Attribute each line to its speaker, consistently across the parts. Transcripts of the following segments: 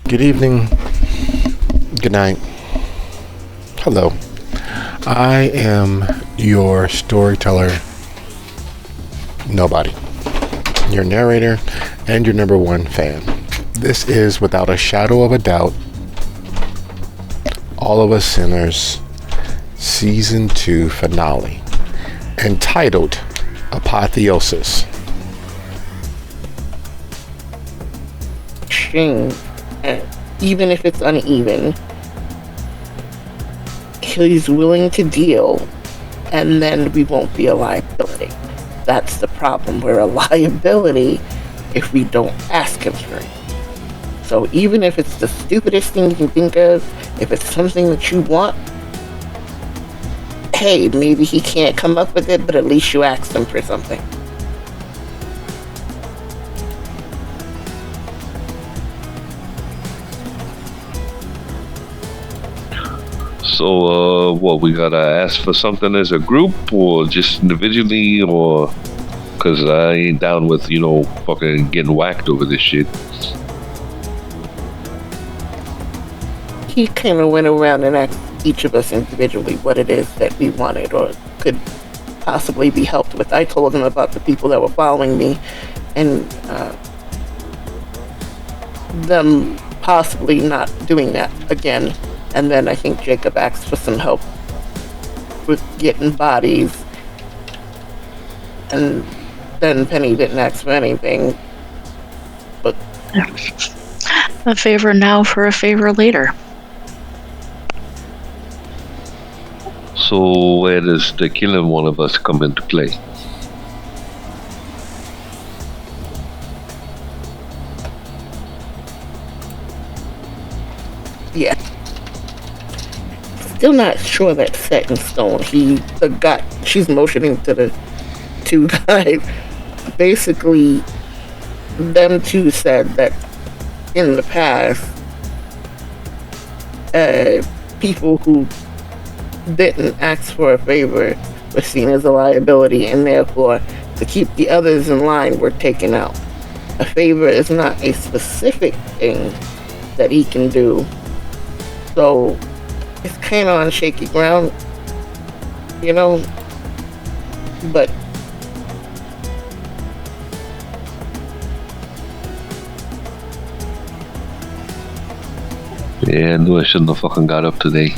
Speaker 1: Good evening, good night, hello. I am your storyteller, Nobody, your narrator, and your number one fan. This is, without a shadow of a doubt, All of Us Sinners Season 2 finale, entitled Apotheosis.
Speaker 2: Even if it's uneven, he's willing to deal, and then we won't be a liability. That's the problem. We're a liability if we don't ask him for it. So even if it's the stupidest thing you can think of, if it's something that you want, hey, maybe he can't come up with it, but at least you asked him for something.
Speaker 3: So, what, we gotta ask for something as a group, or just individually, or... Because I ain't down with, fucking getting whacked over this shit.
Speaker 2: He kind of went around and asked each of us individually what it is that we wanted or could possibly be helped with. I told him about the people that were following me and them possibly not doing that again. And then I think Jacob asked for some help with getting bodies. And then Penny didn't ask for anything. But
Speaker 4: a favor now for a favor later.
Speaker 3: So where does the killing one of us come into play?
Speaker 2: Yeah. Still not sure that's set in stone. She's motioning to the two guys. Basically, them two said that in the past, people who didn't ask for a favor were seen as a liability, and therefore, to keep the others in line, were taken out. A favor is not a specific thing that he can do, so it's kind of on shaky ground, but
Speaker 3: Yeah, I knew I shouldn't have fucking got up today.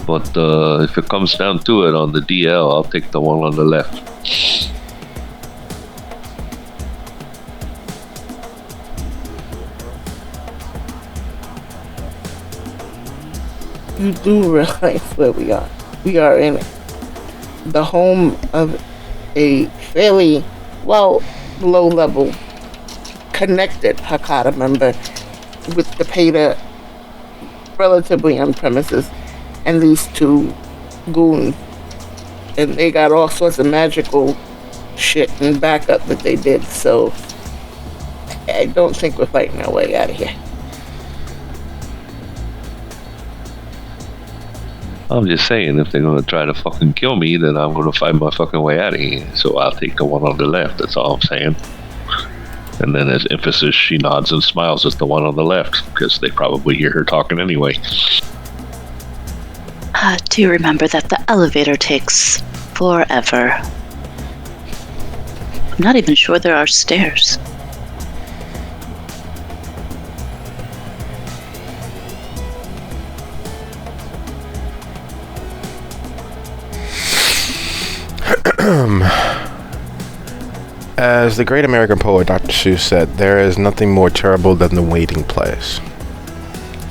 Speaker 3: But if it comes down to it on the DL, I'll take the one on the left.
Speaker 2: you do realize where we are. We are in the home of a fairly, low-level, connected Hakata member with the Peta relatively on premises, and these two goons. And they got all sorts of magical shit and backup that they did, so I don't think we're fighting our way out of here.
Speaker 3: I'm just saying, if they're gonna try to fucking kill me, then I'm gonna fight my fucking way out of here. So I'll take the one on the left, that's all I'm saying. And then as emphasis, she nods and smiles at the one on the left, because they probably hear her talking anyway.
Speaker 4: Do you remember that the elevator takes forever? I'm not even sure there are stairs.
Speaker 1: As the great American poet Dr. Seuss said, there is nothing more terrible than the waiting place.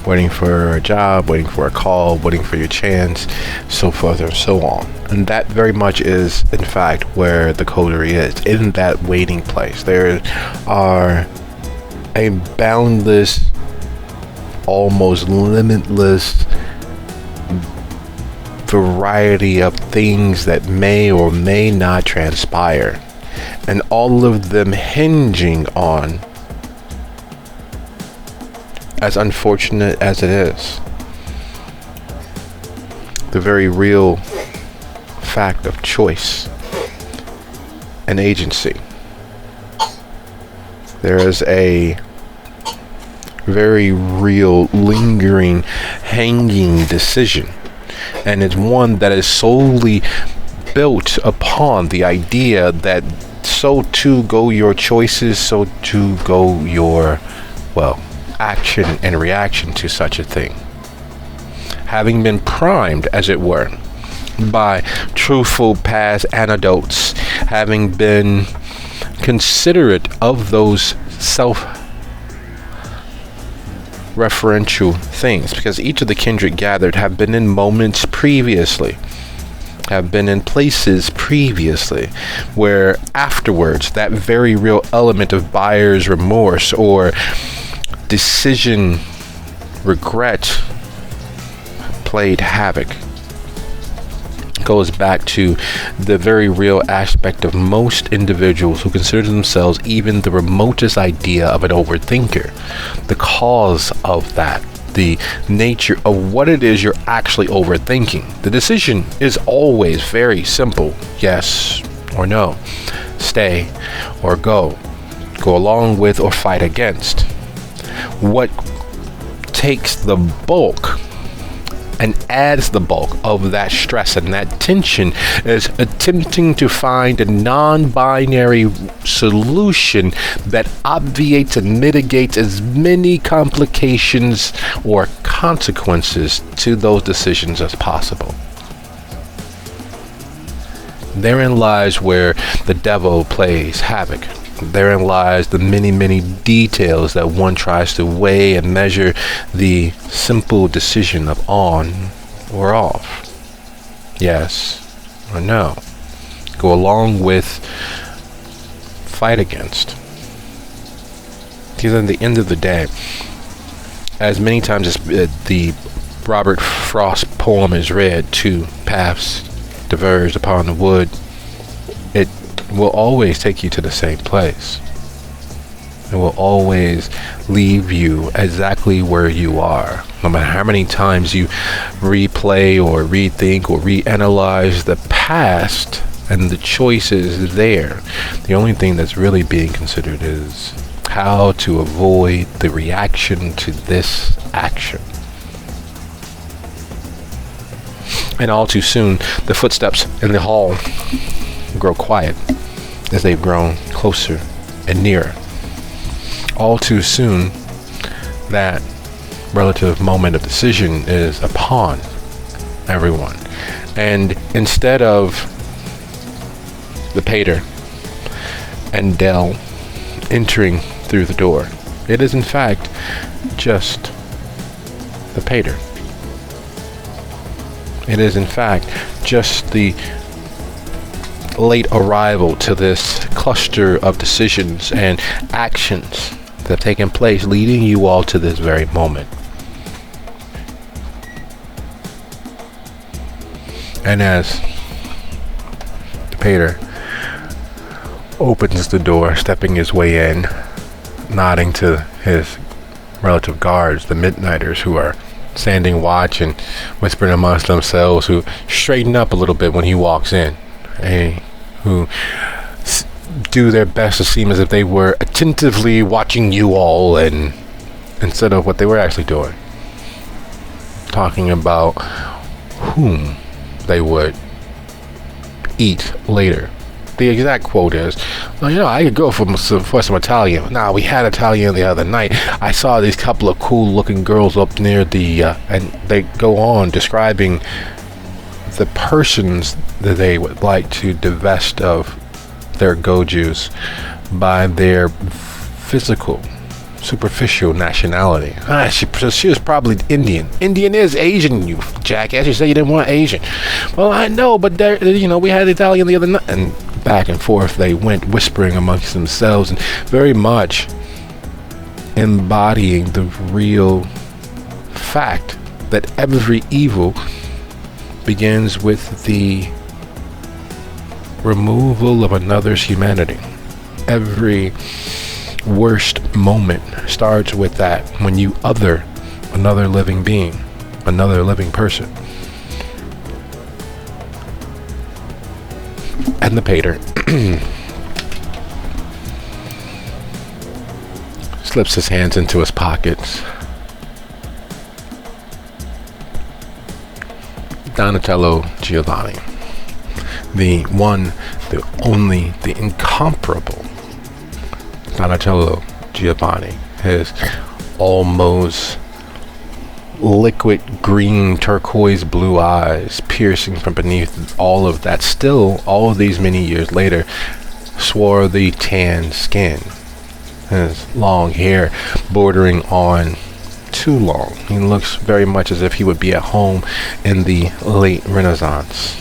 Speaker 1: Waiting for a job, waiting for a call, waiting for your chance, so forth and so on. And that very much is, in fact, where the coterie is, in that waiting place. There are a boundless, almost limitless variety of things that may or may not transpire, and all of them hinging on as unfortunate as it is, the very real fact of choice and agency. There is a very real, lingering, hanging decision, and it's one that is solely built upon the idea that so too go your choices, so too go your, well, action and reaction to such a thing. Having been primed, as it were, by truthful past anecdotes, having been considerate of those self-referential things, because each of the kindred gathered have been in moments previously, have been in places previously, where afterwards that very real element of buyer's remorse or decision regret played havoc. Goes back to the very real aspect of most individuals who consider themselves even the remotest idea of an overthinker. The cause of that, the nature of what it is you're actually overthinking. The decision is always very simple: yes or no, stay or go along with or fight against. What takes the bulk and adds the bulk of that stress and that tension is attempting to find a non-binary solution that obviates and mitigates as many complications or consequences to those decisions as possible. Therein lies where the devil plays havoc. Therein lies the many, many details that one tries to weigh and measure the simple decision of on or off, yes or no, go along with, fight against. Because at the end of the day, as many times as the Robert Frost poem is read, two paths diverged upon the wood, it will always take you to the same place. It will always leave you exactly where you are. No matter how many times you replay or rethink or reanalyze the past and the choices there, the only thing that's really being considered is how to avoid the reaction to this action. And all too soon, the footsteps in the hall grow quiet as they've grown closer and nearer. All too soon, that relative moment of decision is upon everyone. And instead of the pater and Dell entering through the door, it is in fact just the pater. It is in fact just the late arrival to this cluster of decisions and actions that have taken place, leading you all to this very moment. And as the pater opens the door, stepping his way in, nodding to his relative guards, the midnighters who are standing watch and whispering amongst themselves, who straighten up a little bit when he walks in, who do their best to seem as if they were attentively watching you all, and instead of what they were actually doing, talking about whom they would eat later. The exact quote is, well, I could go for some Italian. Nah, we had Italian the other night. I saw these couple of cool looking girls up near the, and they go on describing the persons that they would like to divest of their gojus by their physical, superficial nationality. She was probably Indian. Indian is Asian, you jackass. You said you didn't want Asian. Well, I know, but we had Italian the other night. And back and forth they went, whispering amongst themselves, and very much embodying the real fact that every evil begins with the removal of another's humanity. Every worst moment starts with that, when you other another living being, another living person. And the pater slips his hands into his pockets. Donatello Giovanni, the one, the only, the incomparable Donatello Giovanni, his almost liquid green turquoise blue eyes piercing from beneath all of that, still all of these many years later, swarthy tan skin, his long hair bordering on too long. He looks very much as if he would be at home in the late Renaissance,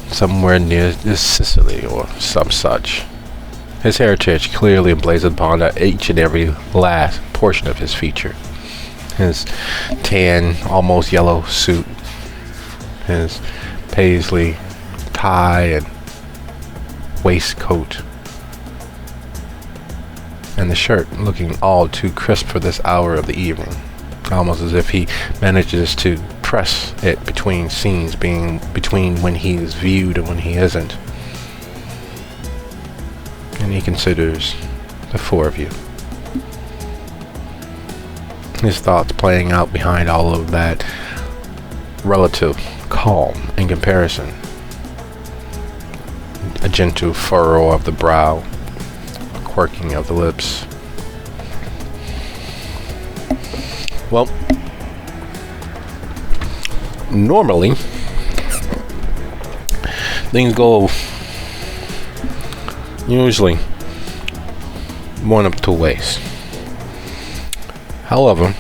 Speaker 1: somewhere near Sicily or some such. His heritage clearly emblazoned upon each and every last portion of his feature. His tan, almost yellow suit, his paisley tie and waistcoat, and the shirt looking all too crisp for this hour of the evening, almost as if he manages to press it between scenes, being between when he is viewed and when he isn't. And he considers the four of you. His thoughts playing out behind all of that relative calm in comparison. A gentle furrow of the brow, a quirking of the lips. Well, normally things go usually one of two ways. However,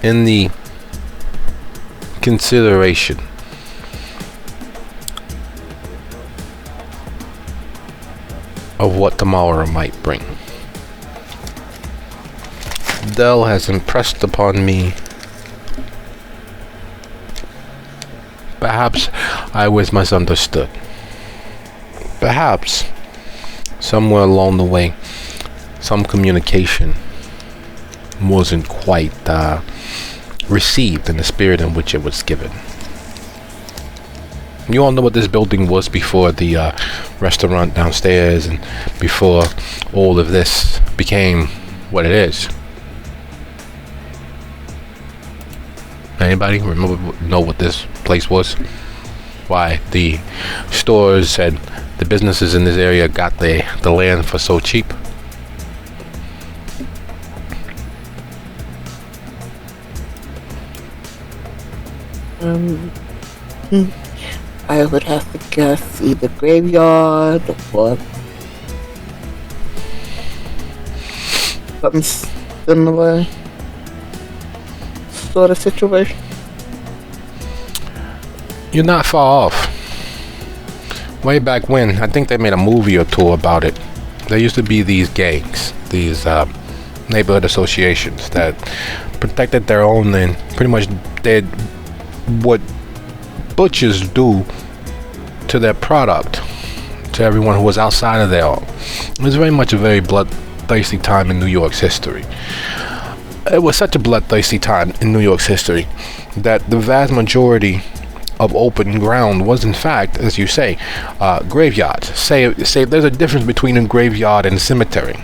Speaker 1: in the consideration of what tomorrow might bring, Dell has impressed upon me, perhaps I was misunderstood. Perhaps somewhere along the way, some communication wasn't quite received in the spirit in which it was given. You all know what this building was before the restaurant downstairs and before all of this became what it is. Anybody know what this place was? Why the stores and the businesses in this area got the land for so cheap?
Speaker 2: I would have to guess either graveyard or something similar sort of situation.
Speaker 1: You're not far off. Way back when, I think they made a movie or two about it. There used to be these gangs, these neighborhood associations that protected their own and pretty much did what butchers do to their product, to everyone who was outside of their own. It was very much a very bloodthirsty time in New York's history. It was such a bloodthirsty time in New York's history that the vast majority of open ground was in fact, as you say, graveyards. Say there's a difference between a graveyard and a cemetery.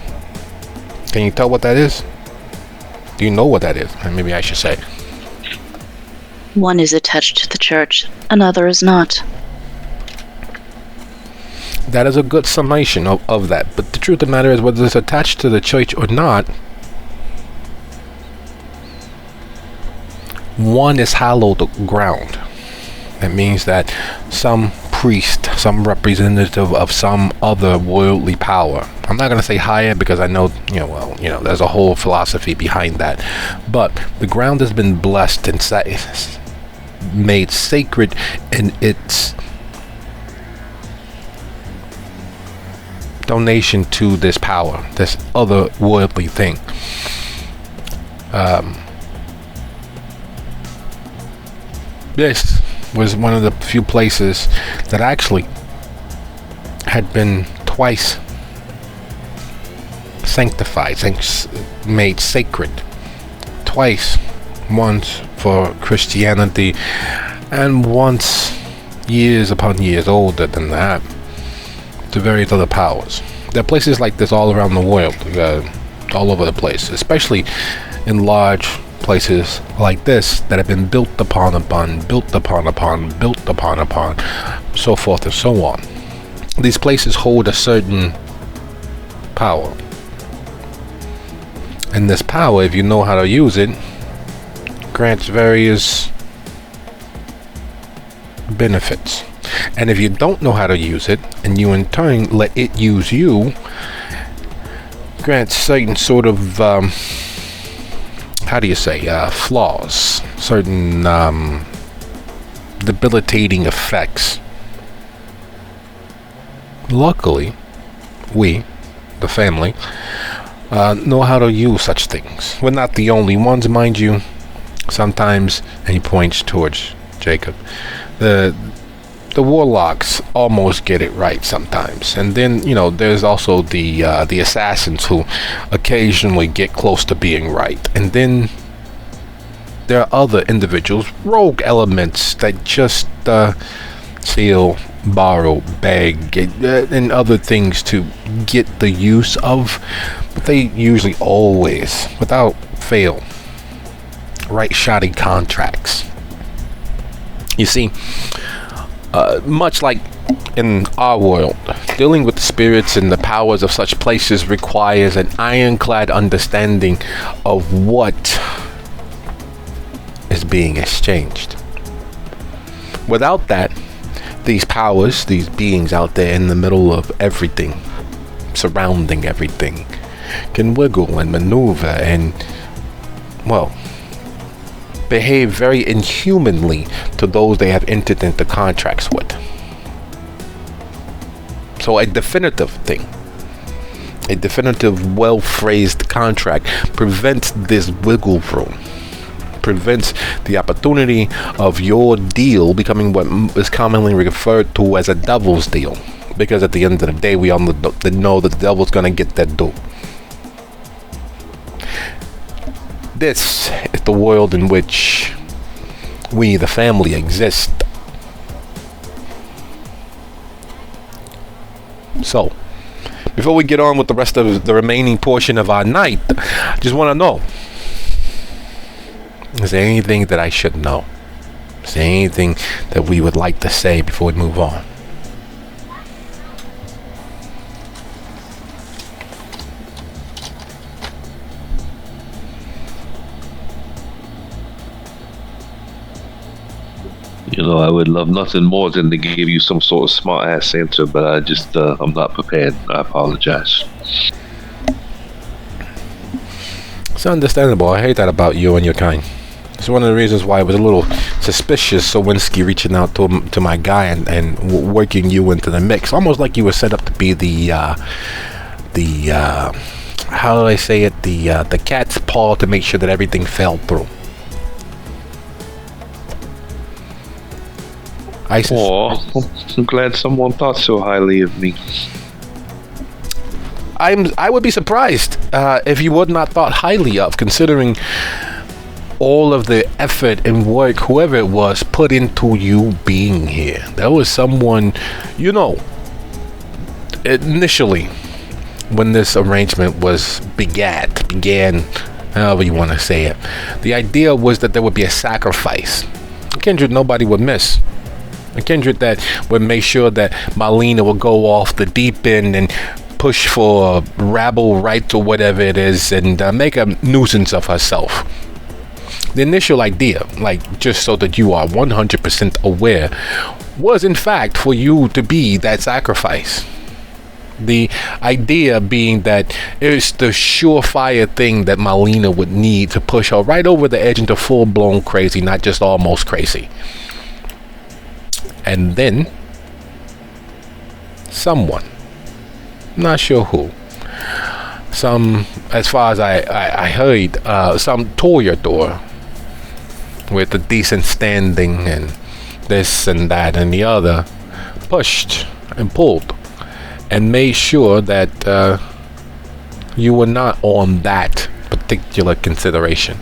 Speaker 1: Can you tell what that is? Do you know what that is? Maybe I should say.
Speaker 4: One is attached to the church, another is not.
Speaker 1: That is a good summation of that. But the truth of the matter is, whether it's attached to the church or not, one is hallowed ground. That means that some priest, some representative of some other worldly power. I'm not going to say higher because I know, there's a whole philosophy behind that. But the ground has been blessed and made sacred in its donation to this power, this other worldly thing. This was one of the few places that actually had been twice sanctified, made sacred. Twice. Once for Christianity, and once years upon years older than that to various other powers. There are places like this all around the world, all over the place, especially in large places like this that have been built upon, so forth and so on. These places hold a certain power. And this power, if you know how to use it, grants various benefits. And if you don't know how to use it, and you in turn let it use you, grants certain sort of flaws, certain debilitating effects. Luckily, we, the family, know how to use such things. We're not the only ones, mind you. Sometimes, and he points towards Jacob, the warlocks almost get it right sometimes, and then there's also the assassins who occasionally get close to being right, and then there are other individuals, rogue elements that just steal, borrow, beg, and other things to get the use of, but they usually always, without fail, write shoddy contracts. You see, much like in our world, dealing with the spirits and the powers of such places requires an ironclad understanding of what is being exchanged. Without that, these powers, these beings out there in the middle of everything, surrounding everything, can wiggle and maneuver and, behave very inhumanly to those they have entered into contracts with. So a definitive thing, a definitive well-phrased contract prevents this wiggle room, prevents the opportunity of your deal becoming what is commonly referred to as a devil's deal, because at the end of the day we all know that the devil's going to get that dough. This is the world in which we, the family, exist. So, before we get on with the rest of the remaining portion of our night, I just want to know, is there anything that I should know? Is there anything that we would like to say before we move on?
Speaker 3: I would love nothing more than to give you some sort of smart ass answer, but I'm not prepared. I apologize.
Speaker 1: It's understandable. I hate that about you and your kind. It's one of the reasons why I was a little suspicious Sowinski reaching out to my guy and working you into the mix, almost like you were set up to be the how do I say it, the cat's paw to make sure that everything fell through.
Speaker 3: I'm glad someone thought so highly of me.
Speaker 1: I would be surprised if you would not thought highly of, considering all of the effort and work, whoever it was, put into you being here. There was someone, initially, when this arrangement began, however you want to say it, the idea was that there would be a sacrifice. A kindred nobody would miss. A kindred that would make sure that Marlena would go off the deep end and push for rabble rights or whatever it is, and make a nuisance of herself. The initial idea, just so that you are 100% aware, was in fact for you to be that sacrifice. The idea being that it's the surefire thing that Marlena would need to push her right over the edge into full-blown crazy, not just almost crazy. And then someone, not sure who, as far as I heard, some toreador with a decent standing and this and that and the other, pushed and pulled and made sure that You were not on that particular consideration.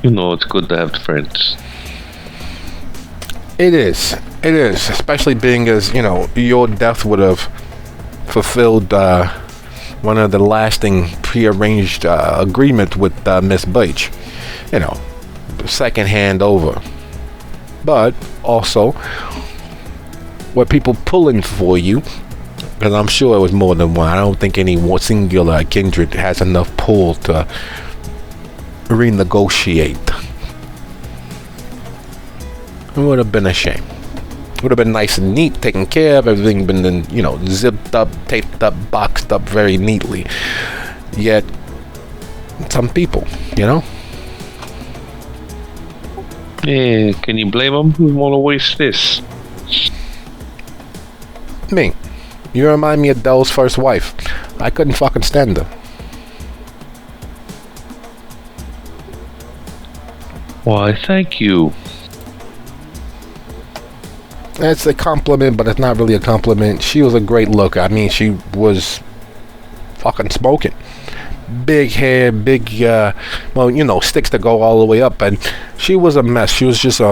Speaker 3: You know, it's good to have friends.
Speaker 1: It is, especially being as, you know, your death would have fulfilled one of the lasting prearranged agreement with Miss Beach. You know, second hand over. But also, were people pulling for you? Because I'm sure it was more than one. I don't think any one singular kindred has enough pull to renegotiate. It would have been a shame. It would have been nice and neat, taken care of, everything been, you know, zipped up, taped up, boxed up very neatly. Yet, some people, you know?
Speaker 3: Yeah, can you blame them? Who want to waste this?
Speaker 1: Me. You remind me of Dell's first wife. I couldn't fucking stand her.
Speaker 3: Why, thank you.
Speaker 1: It's a compliment, but it's not really a compliment. She was a great looker. I mean, she was fucking smoking. Big hair, big, well, you know, sticks to go all the way up. And she was a mess. She was just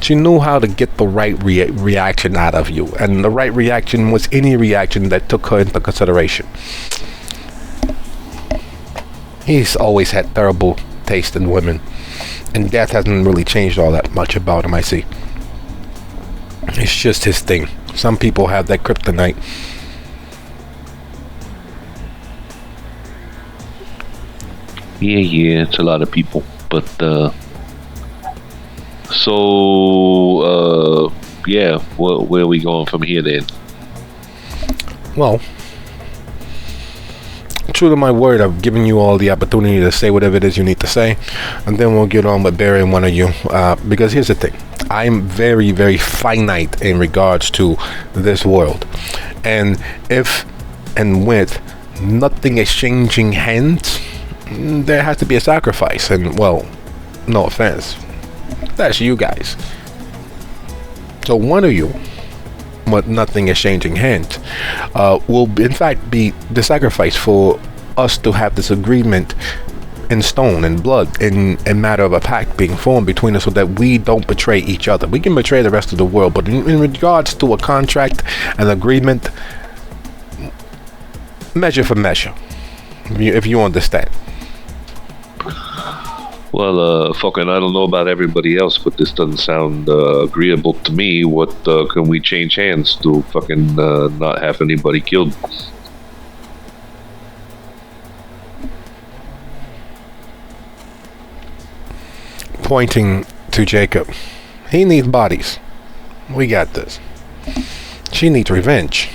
Speaker 1: she knew how to get the right reaction out of you. And the right reaction was any reaction that took her into consideration. He's always had terrible taste in women. And death hasn't really changed all that much about him, I see. It's just his thing. Some people have that kryptonite.
Speaker 3: Yeah, it's a lot of people. But, yeah, where are we going from here then?
Speaker 1: Well, true to my word, I've given you all the opportunity to say whatever it is you need to say, and then we'll get on with burying one of you. Because here's the thing. I'm very, very finite in regards to this world. And if and with nothing exchanging hands, there has to be a sacrifice. And, well, no offense, that's you guys. So one of you, with nothing exchanging hands, will in fact be the sacrifice for us to have this agreement in stone and blood, in a matter of a pact being formed between us, so that we don't betray each other. We can betray the rest of the world, but in regards to a contract, an agreement, measure for measure, if you understand.
Speaker 3: Well, fucking, I don't know about everybody else, but this doesn't sound agreeable to me. What can we change hands to fucking not have anybody killed?
Speaker 1: Pointing to Jacob. He needs bodies. We got this. She needs revenge.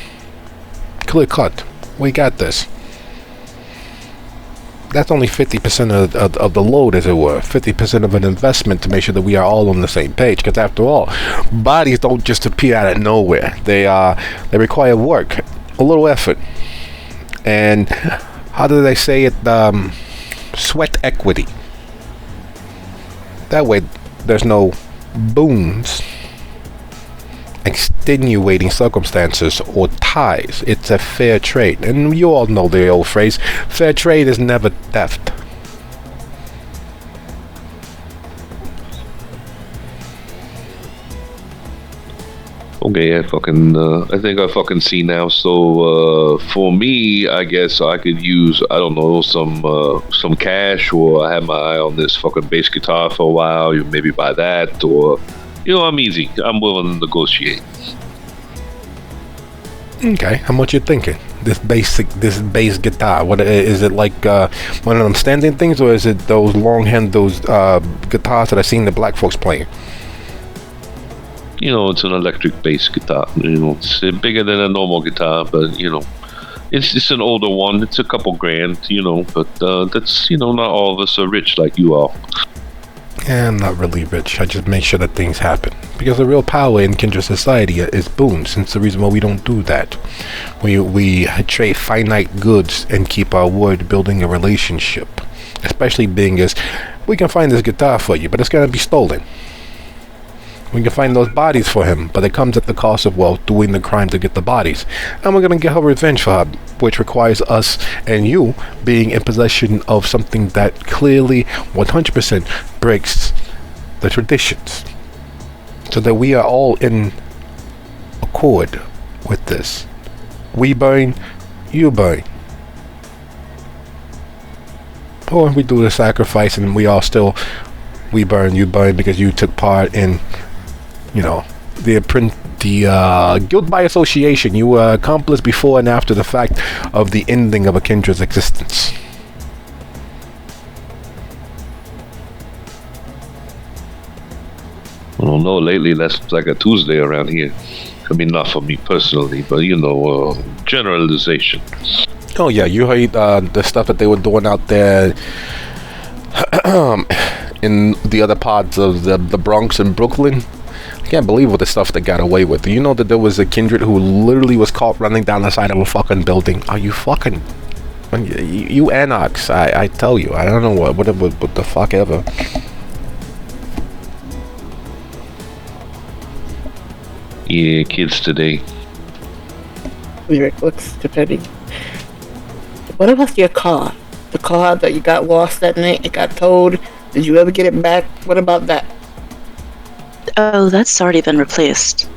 Speaker 1: Clear cut. We got this. That's only 50% of the load, as it were. 50% of an investment to make sure that we are all on the same page. Because after all, bodies don't just appear out of nowhere. They require work, a little effort, and how do they say it? Sweat equity. That way, there's no boons, extenuating circumstances, or ties. It's a fair trade. And you all know the old phrase, fair trade is never theft.
Speaker 3: Okay, I think I fucking see now. So, for me, I guess I could use, I don't know, some cash, or I have my eye on this fucking bass guitar for a while. You maybe buy that, or, you know, I'm easy. I'm willing to negotiate.
Speaker 1: Okay, how much you thinking? This bass guitar. What is it, like one of them standing things, or is it those those guitars that I seen the black folks playing?
Speaker 3: You know, it's an electric bass guitar. You know, it's bigger than a normal guitar, but, you know, it's an older one. It's a couple grand, you know, but that's, you know, not all of us are rich like you are.
Speaker 1: Yeah, I'm not really rich. I just make sure that things happen. Because the real power in kindred society is boons. And it's the reason why we don't do that. We trade finite goods and keep our word, building a relationship. Especially being as, we can find this guitar for you, but it's going to be stolen. We can find those bodies for him, but it comes at the cost of, well, doing the crime to get the bodies. And we're gonna get her revenge for her, which requires us and you being in possession of something that clearly 100% breaks the traditions. So that we are all in accord with this. We burn, you burn. Or we do the sacrifice and we burn, you burn because you took part in, you know, the guilt by association. You were accomplice before and after the fact of the ending of a kindred's existence.
Speaker 3: I don't know, lately that's like a Tuesday around here. I mean, not for me personally, but you know, generalization.
Speaker 1: Oh yeah, you heard the stuff that they were doing out there in the other parts of the Bronx and Brooklyn. I can't believe what the stuff they got away with. You know that there was a kindred who literally was caught running down the side of a fucking building. Are you fucking... You anarchs, I tell you. I don't know what the fuck ever.
Speaker 3: Yeah, kids today.
Speaker 2: Lyric looks depending. What about your car? The car that you got lost that night, it got towed. Did you ever get it back? What about that?
Speaker 4: Oh, that's already been replaced.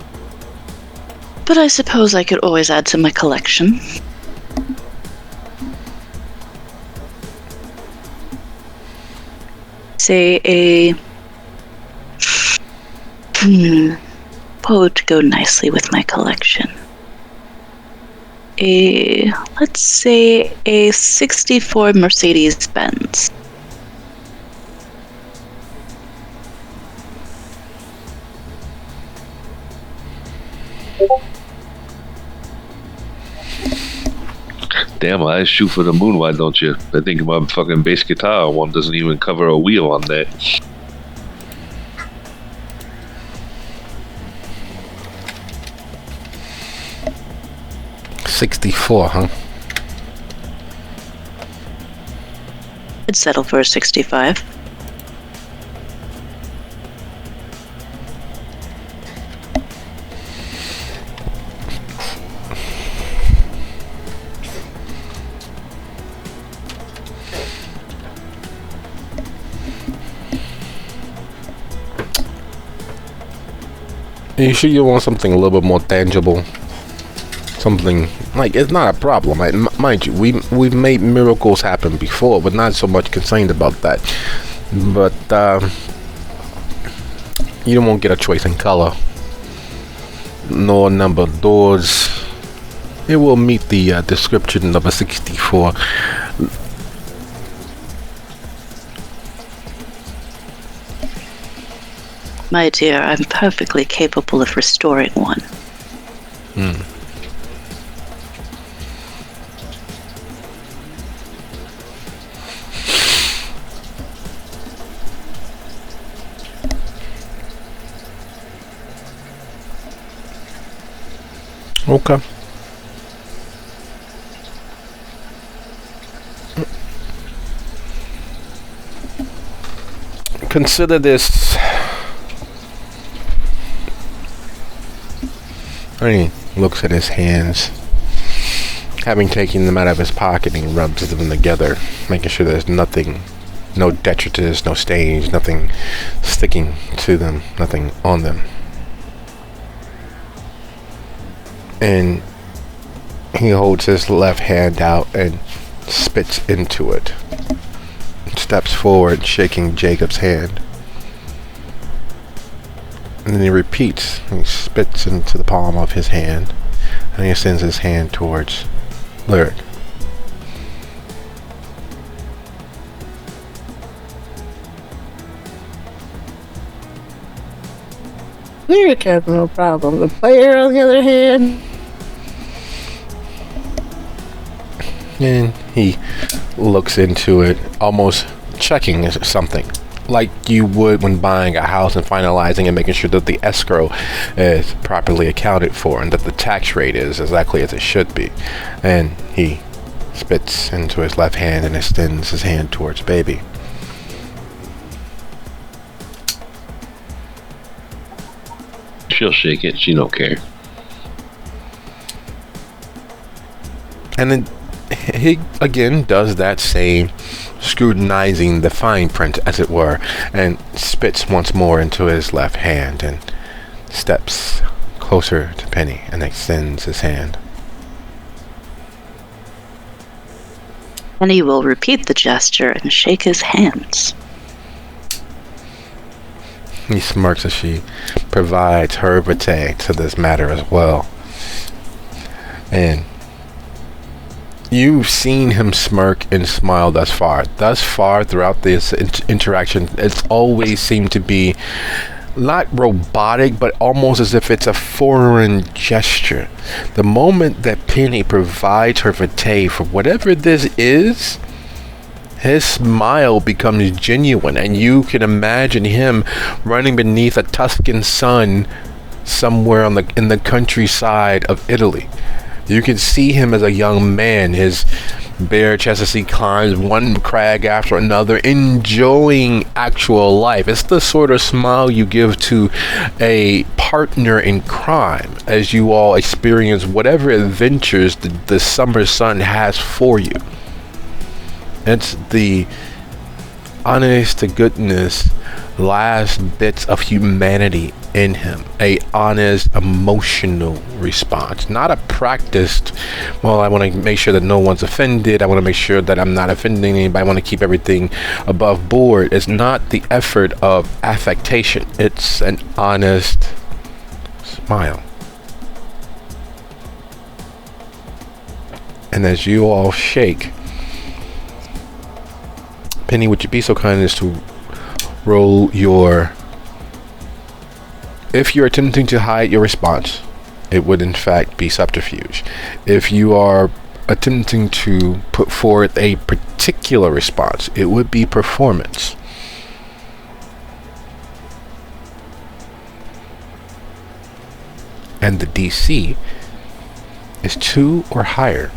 Speaker 4: But I suppose I could always add to my collection. Say a... what would go nicely with my collection? Let's say a 64 Mercedes-Benz.
Speaker 3: Damn, I shoot for the moon, why don't you? I think my fucking bass guitar one doesn't even cover a wheel on that.
Speaker 1: $64, huh?
Speaker 4: I'd settle for a 65.
Speaker 1: Are you sure you want something a little bit more tangible? Something like, it's not a problem. Mind you, we've made miracles happen before, but not so much concerned about that. But you won't get a choice in color, nor number of doors. It will meet the description of a 64.
Speaker 4: My dear, I'm perfectly capable of restoring one.
Speaker 1: Okay. Consider this. He looks at his hands, having taken them out of his pocket, and rubs them together, making sure there's nothing, no detritus, no stains, nothing sticking to them, nothing on them. And he holds his left hand out and spits into it. Steps forward, shaking Jacob's hand. And then he repeats. He spits into the palm of his hand. And he sends his hand towards Lyric.
Speaker 2: Lyric has no problem. The player, on the other hand...
Speaker 1: And he looks into it, almost checking something, like you would when buying a house and finalizing and making sure that the escrow is properly accounted for and that the tax rate is exactly as it should be. And he spits into his left hand and extends his hand towards Baby.
Speaker 3: she'll shake it. She don't care.
Speaker 1: And then he again does that same scrutinizing the fine print, as it were, and spits once more into his left hand and steps closer to Penny and extends his hand.
Speaker 4: Penny will repeat the gesture and shake his hands.
Speaker 1: He smirks as she provides her vitae to this matter as well. And you've seen him smirk and smile thus far. Thus far, throughout this interaction, it's always seemed to be not robotic, but almost as if it's a foreign gesture. The moment that Penny provides her vitae for whatever this is, his smile becomes genuine, and you can imagine him running beneath a Tuscan sun somewhere in the countryside of Italy. You can see him as a young man, his bare chest as he climbs one crag after another, enjoying actual life. It's the sort of smile you give to a partner in crime as you all experience whatever adventures the summer sun has for you. It's the honest to goodness last bits of humanity in him, a honest emotional response, not a practiced, well, I want to make sure that no one's offended, I want to make sure that I'm not offending anybody, I want to keep everything above board. It's not the effort of affectation, it's an honest smile. And as you all shake, Penny, would you be so kind as to roll your... If you're attempting to hide your response, it would in fact be subterfuge. If you are attempting to put forth a particular response, it would be performance. And the DC is 2 or higher.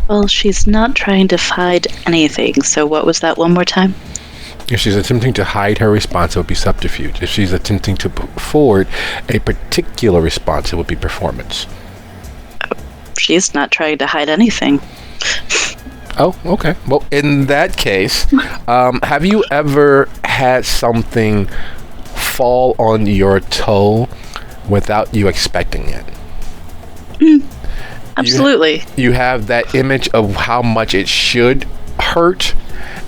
Speaker 4: Well, she's not trying to hide anything, so what was that one more time?
Speaker 1: If she's attempting to hide her response, it would be subterfuge. If she's attempting to put forward a particular response, it would be performance.
Speaker 4: She's not trying to hide anything.
Speaker 1: Oh, okay. Well, in that case, have you ever had something fall on your toe without you expecting it?
Speaker 4: Absolutely.
Speaker 1: You have that image of how much it should hurt,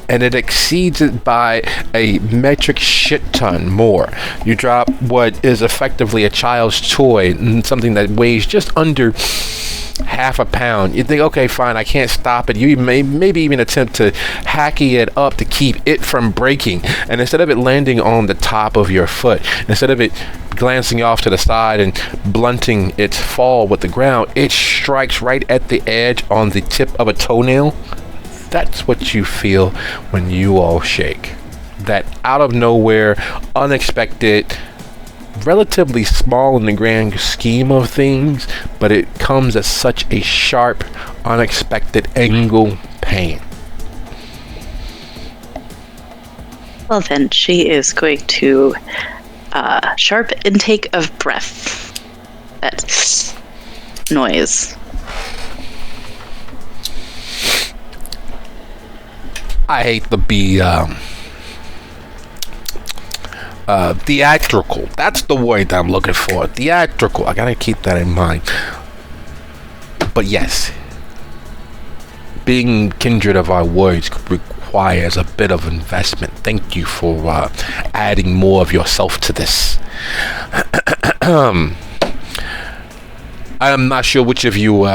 Speaker 1: and it exceeds it by a metric shit ton more. You drop what is effectively a child's toy, something that weighs just under half a pound. You think, okay, fine, I can't stop it. You maybe even attempt to hacky it up to keep it from breaking, and instead of it landing on the top of your foot, instead of it glancing off to the side and blunting its fall with the ground, it strikes right at the edge on the tip of a toenail. That's what you feel when you all shake. That out of nowhere, unexpected, relatively small in the grand scheme of things, but it comes at such a sharp, unexpected angle pain.
Speaker 4: Well then, she is going to sharp intake of breath. That noise.
Speaker 1: I hate to be theatrical. That's the word that I'm looking for. Theatrical. I gotta keep that in mind. But yes, being kindred of our words requires a bit of investment. Thank you for adding more of yourself to this. I'm not sure which of you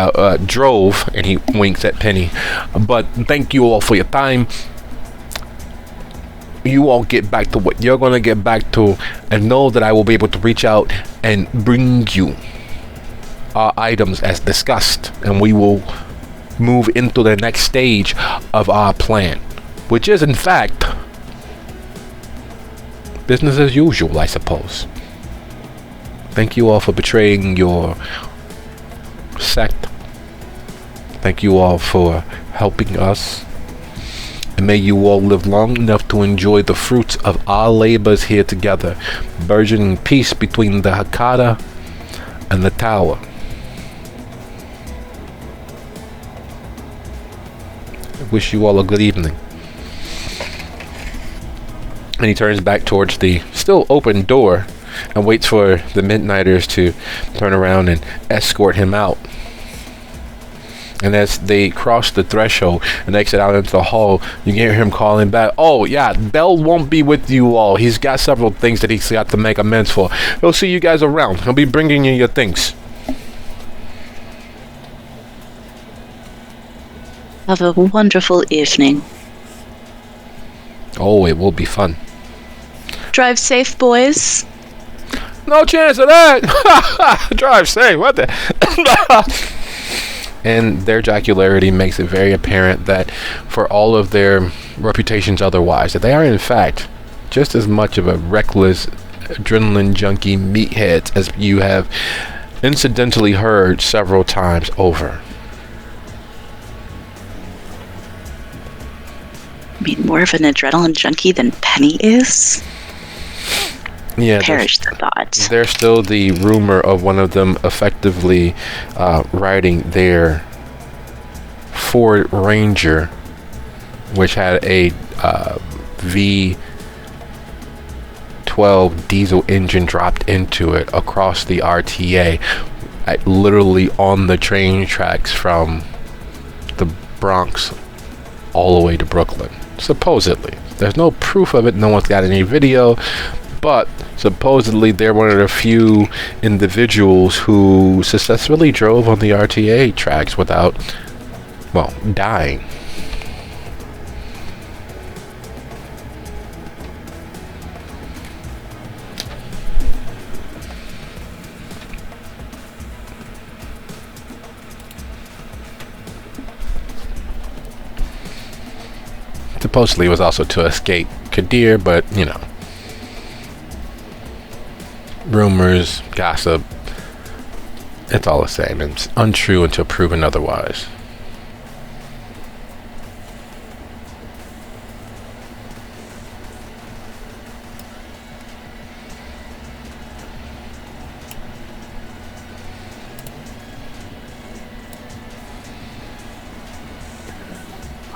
Speaker 1: drove, and he winks at Penny, but thank you all for your time. You all get back to what you're going to get back to, and know that I will be able to reach out and bring you our items as discussed, and we will move into the next stage of our plan, which is in fact business as usual, I suppose. Thank you all for betraying your sect. Thank you all for helping us. and may you all live long enough to enjoy the fruits of our labors here together, burgeoning peace between the Hakata and the tower. I wish you all a good evening. And he turns back towards the still open door and waits for the Midnighters to turn around and escort him out. And as they cross the threshold and exit out into the hall, you can hear him calling back, "Oh yeah, Bell won't be with you all. He's got several things that he's got to make amends for. He'll see you guys around. He'll be bringing you your things."
Speaker 4: Have a wonderful evening.
Speaker 1: Oh, it will be fun.
Speaker 4: Drive safe, boys.
Speaker 1: No chance of that. Drive safe. What the? And their jocularity makes it very apparent that for all of their reputations otherwise, that they are in fact just as much of a reckless adrenaline junkie meatheads as you have incidentally heard several times over.
Speaker 4: I mean, more of an adrenaline junkie than Penny is?
Speaker 1: Yeah,
Speaker 4: Perish the thought.
Speaker 1: there's still the rumor of one of them effectively riding their Ford Ranger, which had a V12 diesel engine dropped into it across the RTA, literally on the train tracks from the Bronx all the way to Brooklyn. Supposedly. There's no proof of it. No one's got any video. But supposedly they're one of the few individuals who successfully drove on the RTA tracks without, well, dying. Supposedly it was also to escape Kadir, but, you know, rumors, gossip, it's all the same. It's untrue until proven otherwise.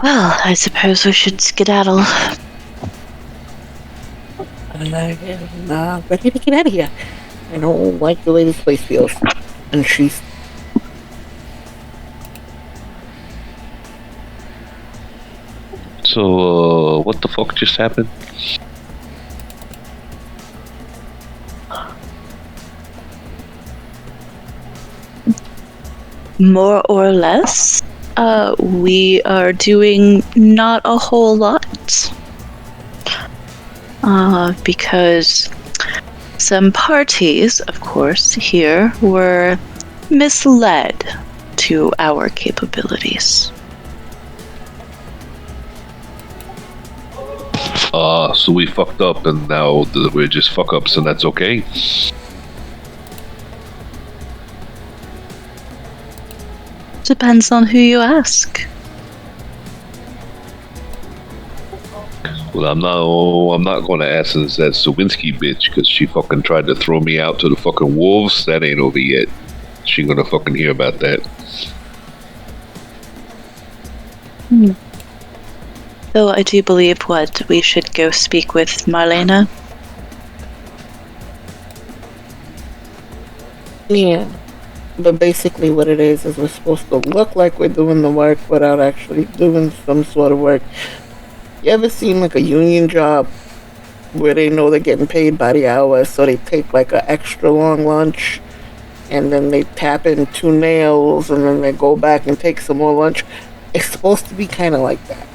Speaker 4: Well, I suppose we should skedaddle.
Speaker 2: I'm ready to get out of here. I don't like the way this place feels. And she's...
Speaker 3: So, what the fuck just happened?
Speaker 4: More or less, we are doing not a whole lot. Because some parties, of course, here were misled to our capabilities.
Speaker 3: So we fucked up and now we're just fuck ups and that's okay?
Speaker 4: Depends on who you ask.
Speaker 3: Well, I'm not going to ask that Sawinski bitch because she fucking tried to throw me out to the fucking wolves. That ain't over yet. She gonna fucking hear about that.
Speaker 4: Though I do believe we should go speak with Marlena.
Speaker 2: Yeah. But basically what it is we're supposed to look like we're doing the work without actually doing some sort of work. You ever seen like a union job where they know they're getting paid by the hour, so they take like an extra long lunch and then they tap in 2 nails and then they go back and take some more lunch? It's supposed to be kind of like that.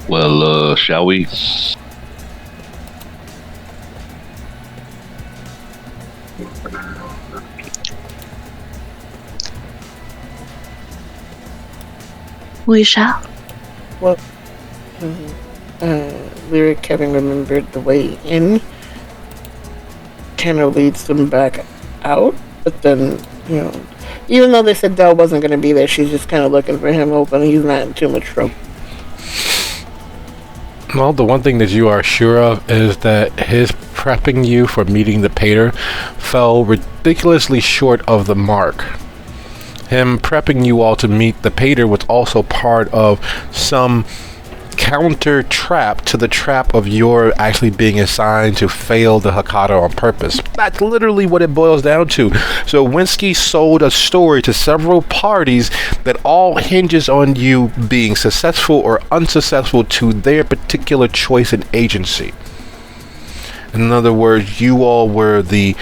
Speaker 3: Well, shall we?
Speaker 4: We shall.
Speaker 2: Well, Lyric having remembered the way in kind of leads them back out, but then, even though they said Dell wasn't going to be there, she's just kind of looking for him, hoping he's not in too much trouble.
Speaker 1: Well, the one thing that you are sure of is that his prepping you for meeting the pater fell ridiculously short of the mark. Him prepping you all to meet the pater was also part of some counter trap to the trap of your actually being assigned to fail the Hakata on purpose. That's literally what it boils down to. So Winsky sold a story to several parties that all hinges on you being successful or unsuccessful to their particular choice and agency. In other words, you all were the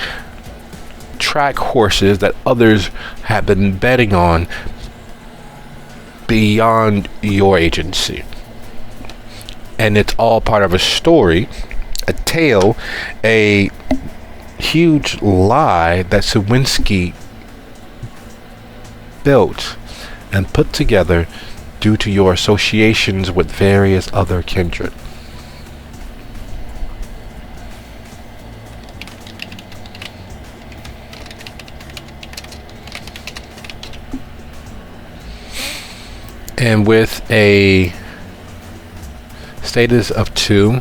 Speaker 1: track horses that others have been betting on beyond your agency. And it's all part of a story, a tale, a huge lie that Sawinski built and put together due to your associations with various other kindred. And with a status of 2,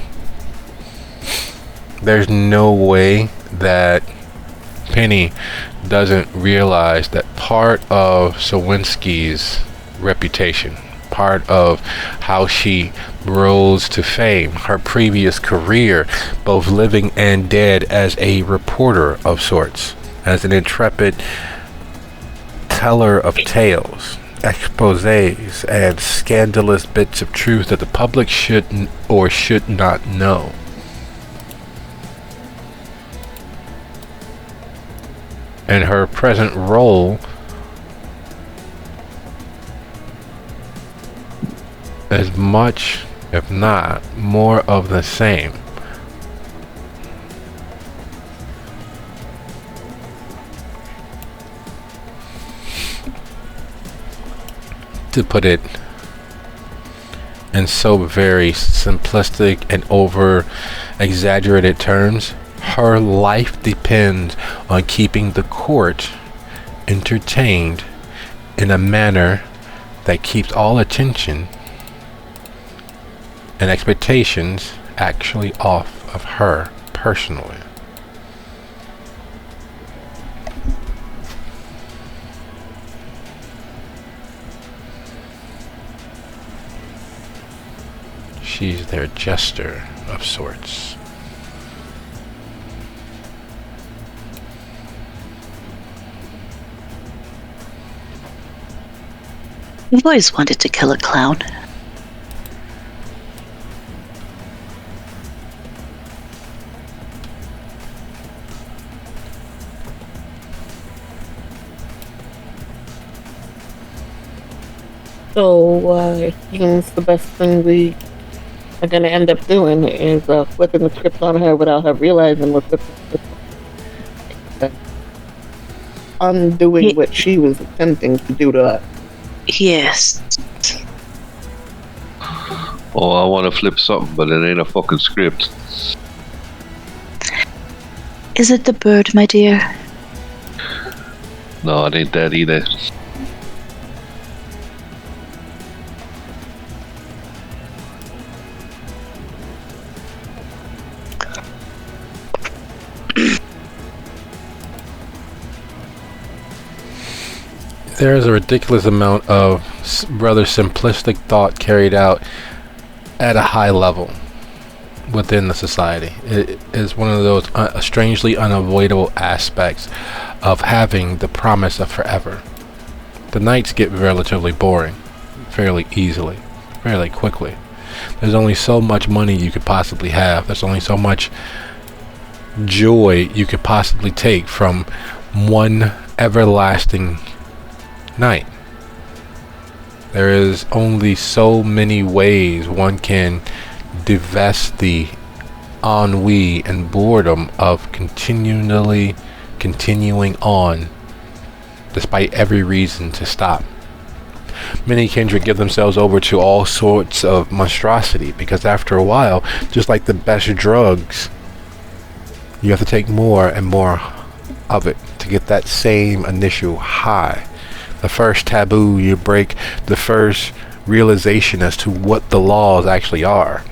Speaker 1: there's no way that Penny doesn't realize that part of Sawinski's reputation, part of how she rose to fame, her previous career, both living and dead, as a reporter of sorts, as an intrepid teller of tales, exposés, and scandalous bits of truth that the public should or should not know. And her present role is much, if not more, of the same. To put it in so very simplistic and over exaggerated terms, her life depends on keeping the court entertained in a manner that keeps all attention and expectations actually off of her personally. She's their jester of sorts.
Speaker 4: I've always wanted to kill a clown.
Speaker 2: So, it seems the best thing we are going to end up doing is flipping the script on her without her realizing we're flipping the script. Undoing what she was attempting to do to us.
Speaker 4: Yes.
Speaker 3: Oh, I want to flip something, but it ain't a fucking script.
Speaker 4: Is it the bird, my dear?
Speaker 3: No, it ain't that either.
Speaker 1: There is a ridiculous amount of rather simplistic thought carried out at a high level within the society. It is one of those strangely unavoidable aspects of having the promise of forever. The nights get relatively boring fairly easily, fairly quickly. There's only so much money you could possibly have. There's only so much joy you could possibly take from one everlasting night. There is only so many ways one can divest the ennui and boredom of continuing on despite every reason to stop. many kindred give themselves over to all sorts of monstrosity, because after a while, just like the best drugs, you have to take more and more of it to get that same initial high. The first taboo you break, the first realization as to what the laws actually are,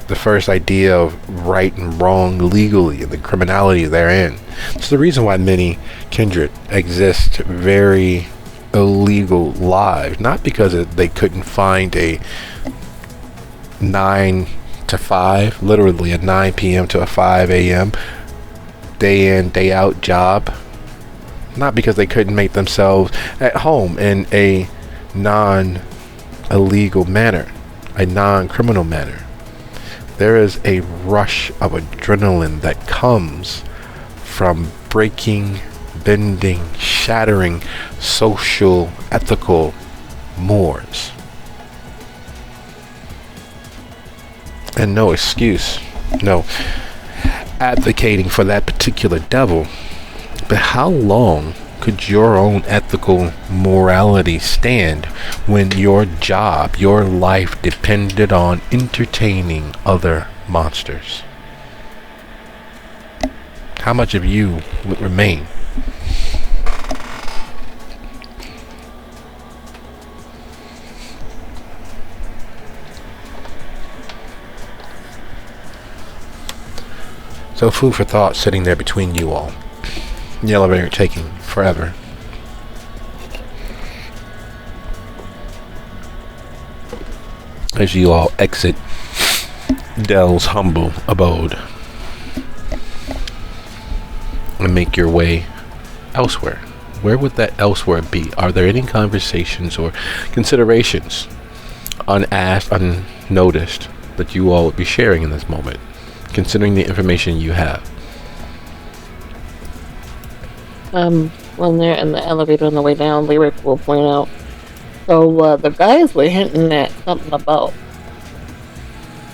Speaker 1: the first idea of right and wrong legally and the criminality therein. It's the reason why many kindred exist very illegal lives, not because they couldn't find a 9 to 5, literally a 9 p.m. to a 5 a.m. day in, day out job, not because they couldn't make themselves at home in a non-illegal manner, a non-criminal manner. There is a rush of adrenaline that comes from breaking, bending, shattering social, ethical mores. And no excuse, no advocating for that particular devil. But how long could your own ethical morality stand when your job, your life depended on entertaining other monsters? How much of you would remain? So food for thought sitting there between you all. The elevator taking forever. As you all exit Dell's humble abode and make your way elsewhere. Where would that elsewhere be? Are there any conversations or considerations unasked, unnoticed that you all would be sharing in this moment, considering the information you have?
Speaker 2: When they're in the elevator on the way down, Lyric will point out. So, the guys were hinting at something about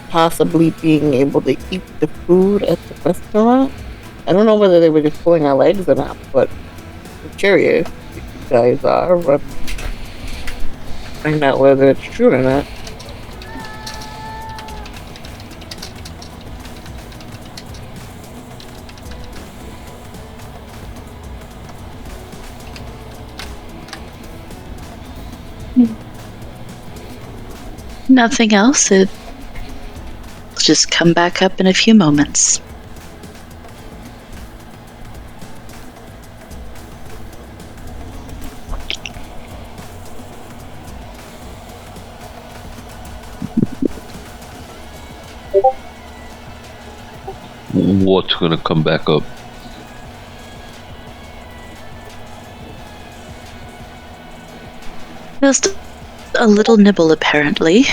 Speaker 2: possibly being able to eat the food at the restaurant. I don't know whether they were just pulling our legs or not, but I'm curious if you guys are. Find out whether it's true or not.
Speaker 4: Nothing else. It'll just come back up in a few moments.
Speaker 3: What's gonna come back up?
Speaker 4: Just a little nibble, apparently.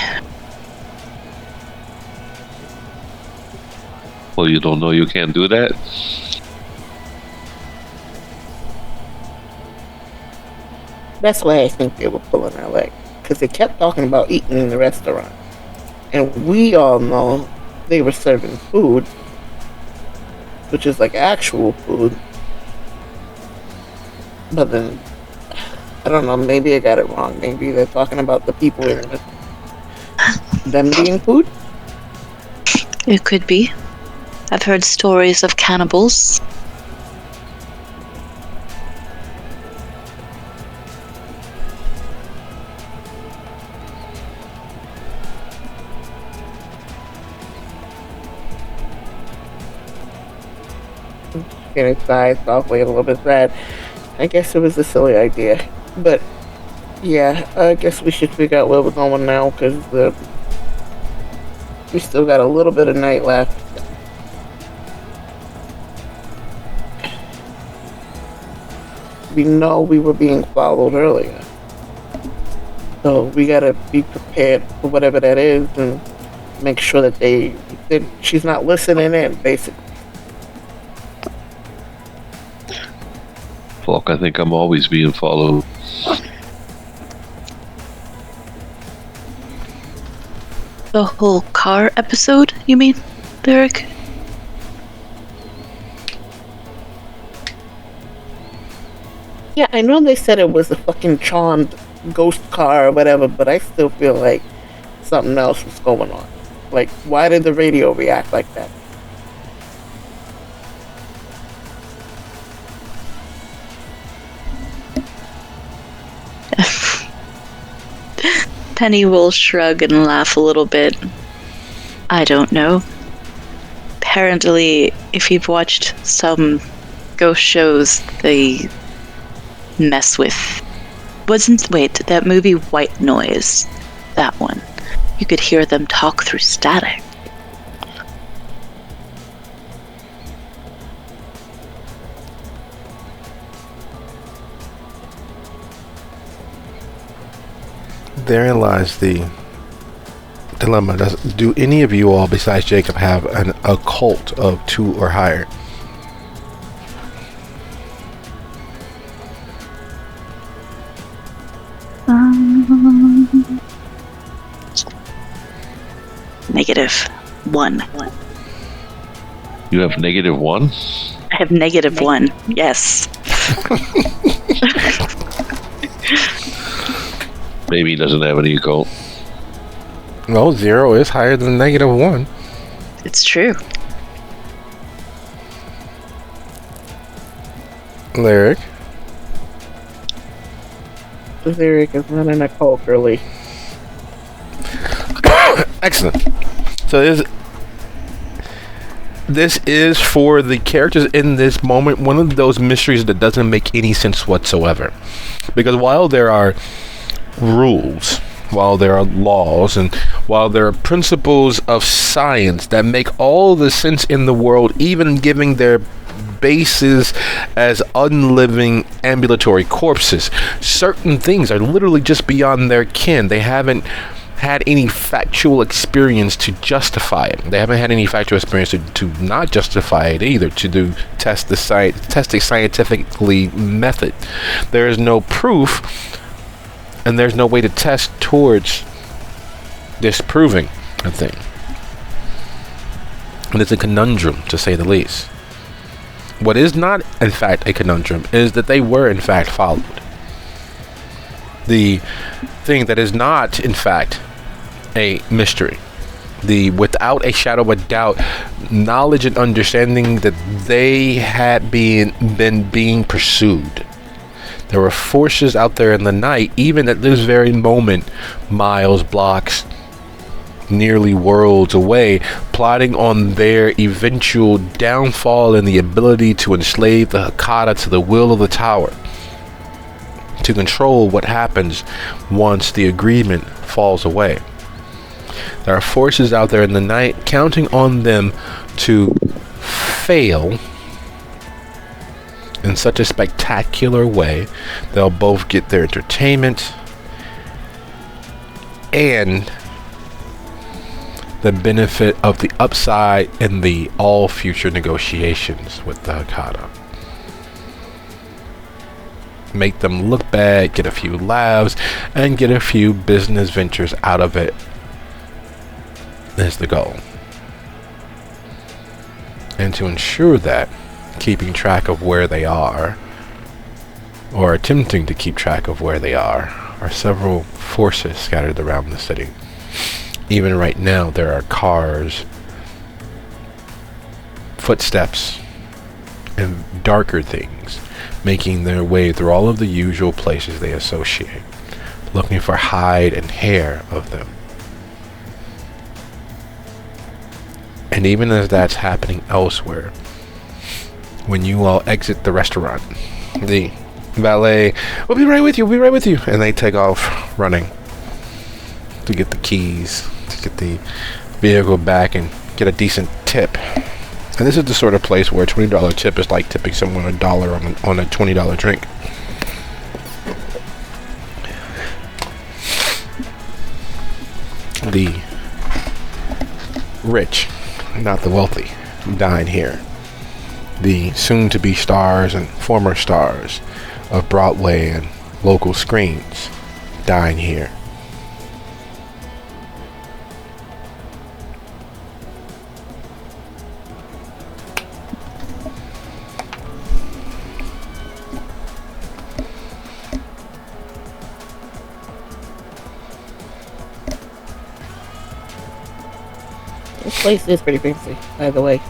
Speaker 3: Well, you don't know you can't do that?
Speaker 2: That's why I think they were pulling our leg. Because they kept talking about eating in the restaurant. And we all know they were serving food, which is like actual food. But then, I don't know, maybe I got it wrong. Maybe they're talking about the people in it. Them being food?
Speaker 4: It could be. I've heard stories of cannibals.
Speaker 2: Getting sighed softly, a little bit sad. I guess it was a silly idea. But, yeah, I guess we should figure out where we're going now, because we still got a little bit of night left. We know we were being followed earlier. So we gotta be prepared for whatever that is and make sure that she's not listening in, basically.
Speaker 3: Fuck, I think I'm always being followed.
Speaker 4: The whole car episode, you mean, Lyric?
Speaker 2: Yeah, I know they said it was a fucking charmed ghost car or whatever, but I still feel like something else was going on. Like, why did the radio react like that?
Speaker 4: Penny will shrug and laugh a little bit. I don't know. Apparently, if you've watched some ghost shows, they mess with... Wait, that movie White Noise, that one. You could hear them talk through static.
Speaker 1: Therein lies the dilemma. Do any of you all besides Jacob have an occult of 2 or higher?
Speaker 4: -1.
Speaker 3: You have -1?
Speaker 4: I have -1, yes.
Speaker 3: Baby doesn't have any occult.
Speaker 1: No, 0 is higher than -1.
Speaker 4: It's true.
Speaker 1: Lyric.
Speaker 2: Lyric is not an occult, girly.
Speaker 1: Excellent. So this is for the characters in this moment one of those mysteries that doesn't make any sense whatsoever. Because while there are rules, while there are laws, and while there are principles of science that make all the sense in the world, even giving their bases as unliving ambulatory corpses, certain things are literally just beyond their ken. They haven't had any factual experience to justify it. They haven't had any factual experience to not justify it either, to test the scientifically method. There is no proof, and there's no way to test towards disproving a thing. And it's a conundrum, to say the least. What is not, in fact, a conundrum is that they were, in fact, followed. The thing that is not, in fact, a mystery, the without a shadow of a doubt knowledge and understanding that they had been being pursued. There were forces out there in the night, even at this very moment, miles, blocks, nearly worlds away, plotting on their eventual downfall and the ability to enslave the Hecata to the will of the tower, to control what happens once the agreement falls away. There are forces out there in the night counting on them to fail in such a spectacular way. They'll both get their entertainment and the benefit of the upside in the all future negotiations with the Hecata. Make them look bad, get a few laughs, and get a few business ventures out of it is the goal. And to ensure that, keeping track of where they are, or attempting to keep track of where they are several forces scattered around the city. Even right now, there are cars, footsteps, and darker things making their way through all of the usual places they associate, looking for hide and hair of them. And even as that's happening elsewhere, when you all exit the restaurant, the valet, we'll be right with you, and they take off running to get the keys, to get the vehicle back and get a decent tip. And this is the sort of place where a $20 tip is like tipping someone $1 on a $20 drink. The rich, not the wealthy, dine here. The soon-to-be stars and former stars of Broadway and local screens dine here.
Speaker 2: This place is pretty fancy, by the way.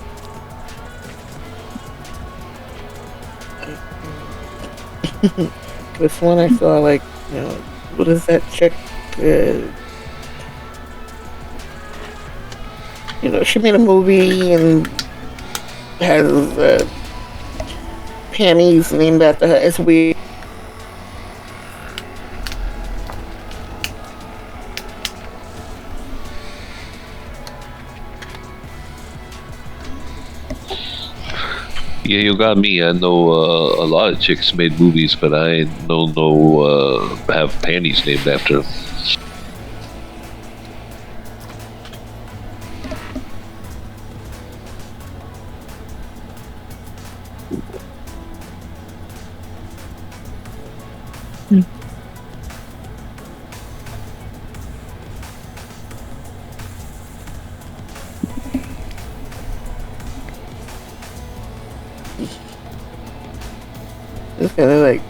Speaker 2: This one I saw, like, what is that chick? She made a movie and has panties named after her. It's weird.
Speaker 3: Yeah, you got me. I know a lot of chicks made movies, but I don't know have panties named after them.
Speaker 2: It's kind of like,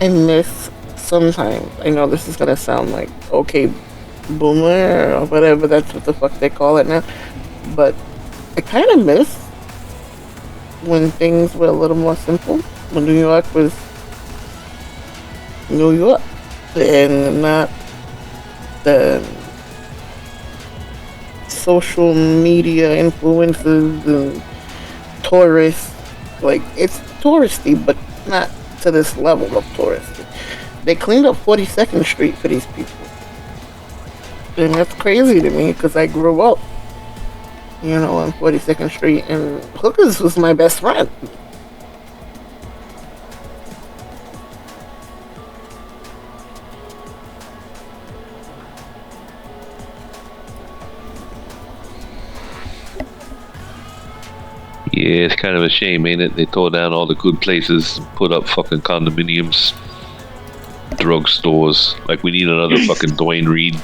Speaker 2: I miss sometimes. I know this is gonna sound like, okay, boomer or whatever, that's what the fuck they call it now. But I kind of miss when things were a little more simple. When New York was New York and not the social media influences and tourists. Like, it's touristy, but not to this level of touristy. They cleaned up 42nd Street for these people. And that's crazy to me because I grew up, on 42nd Street, and hookers was my best friend.
Speaker 3: Yeah, it's kind of a shame, ain't it? They tore down all the good places, put up fucking condominiums, drugstores. Like, we need another fucking Dwayne Reed.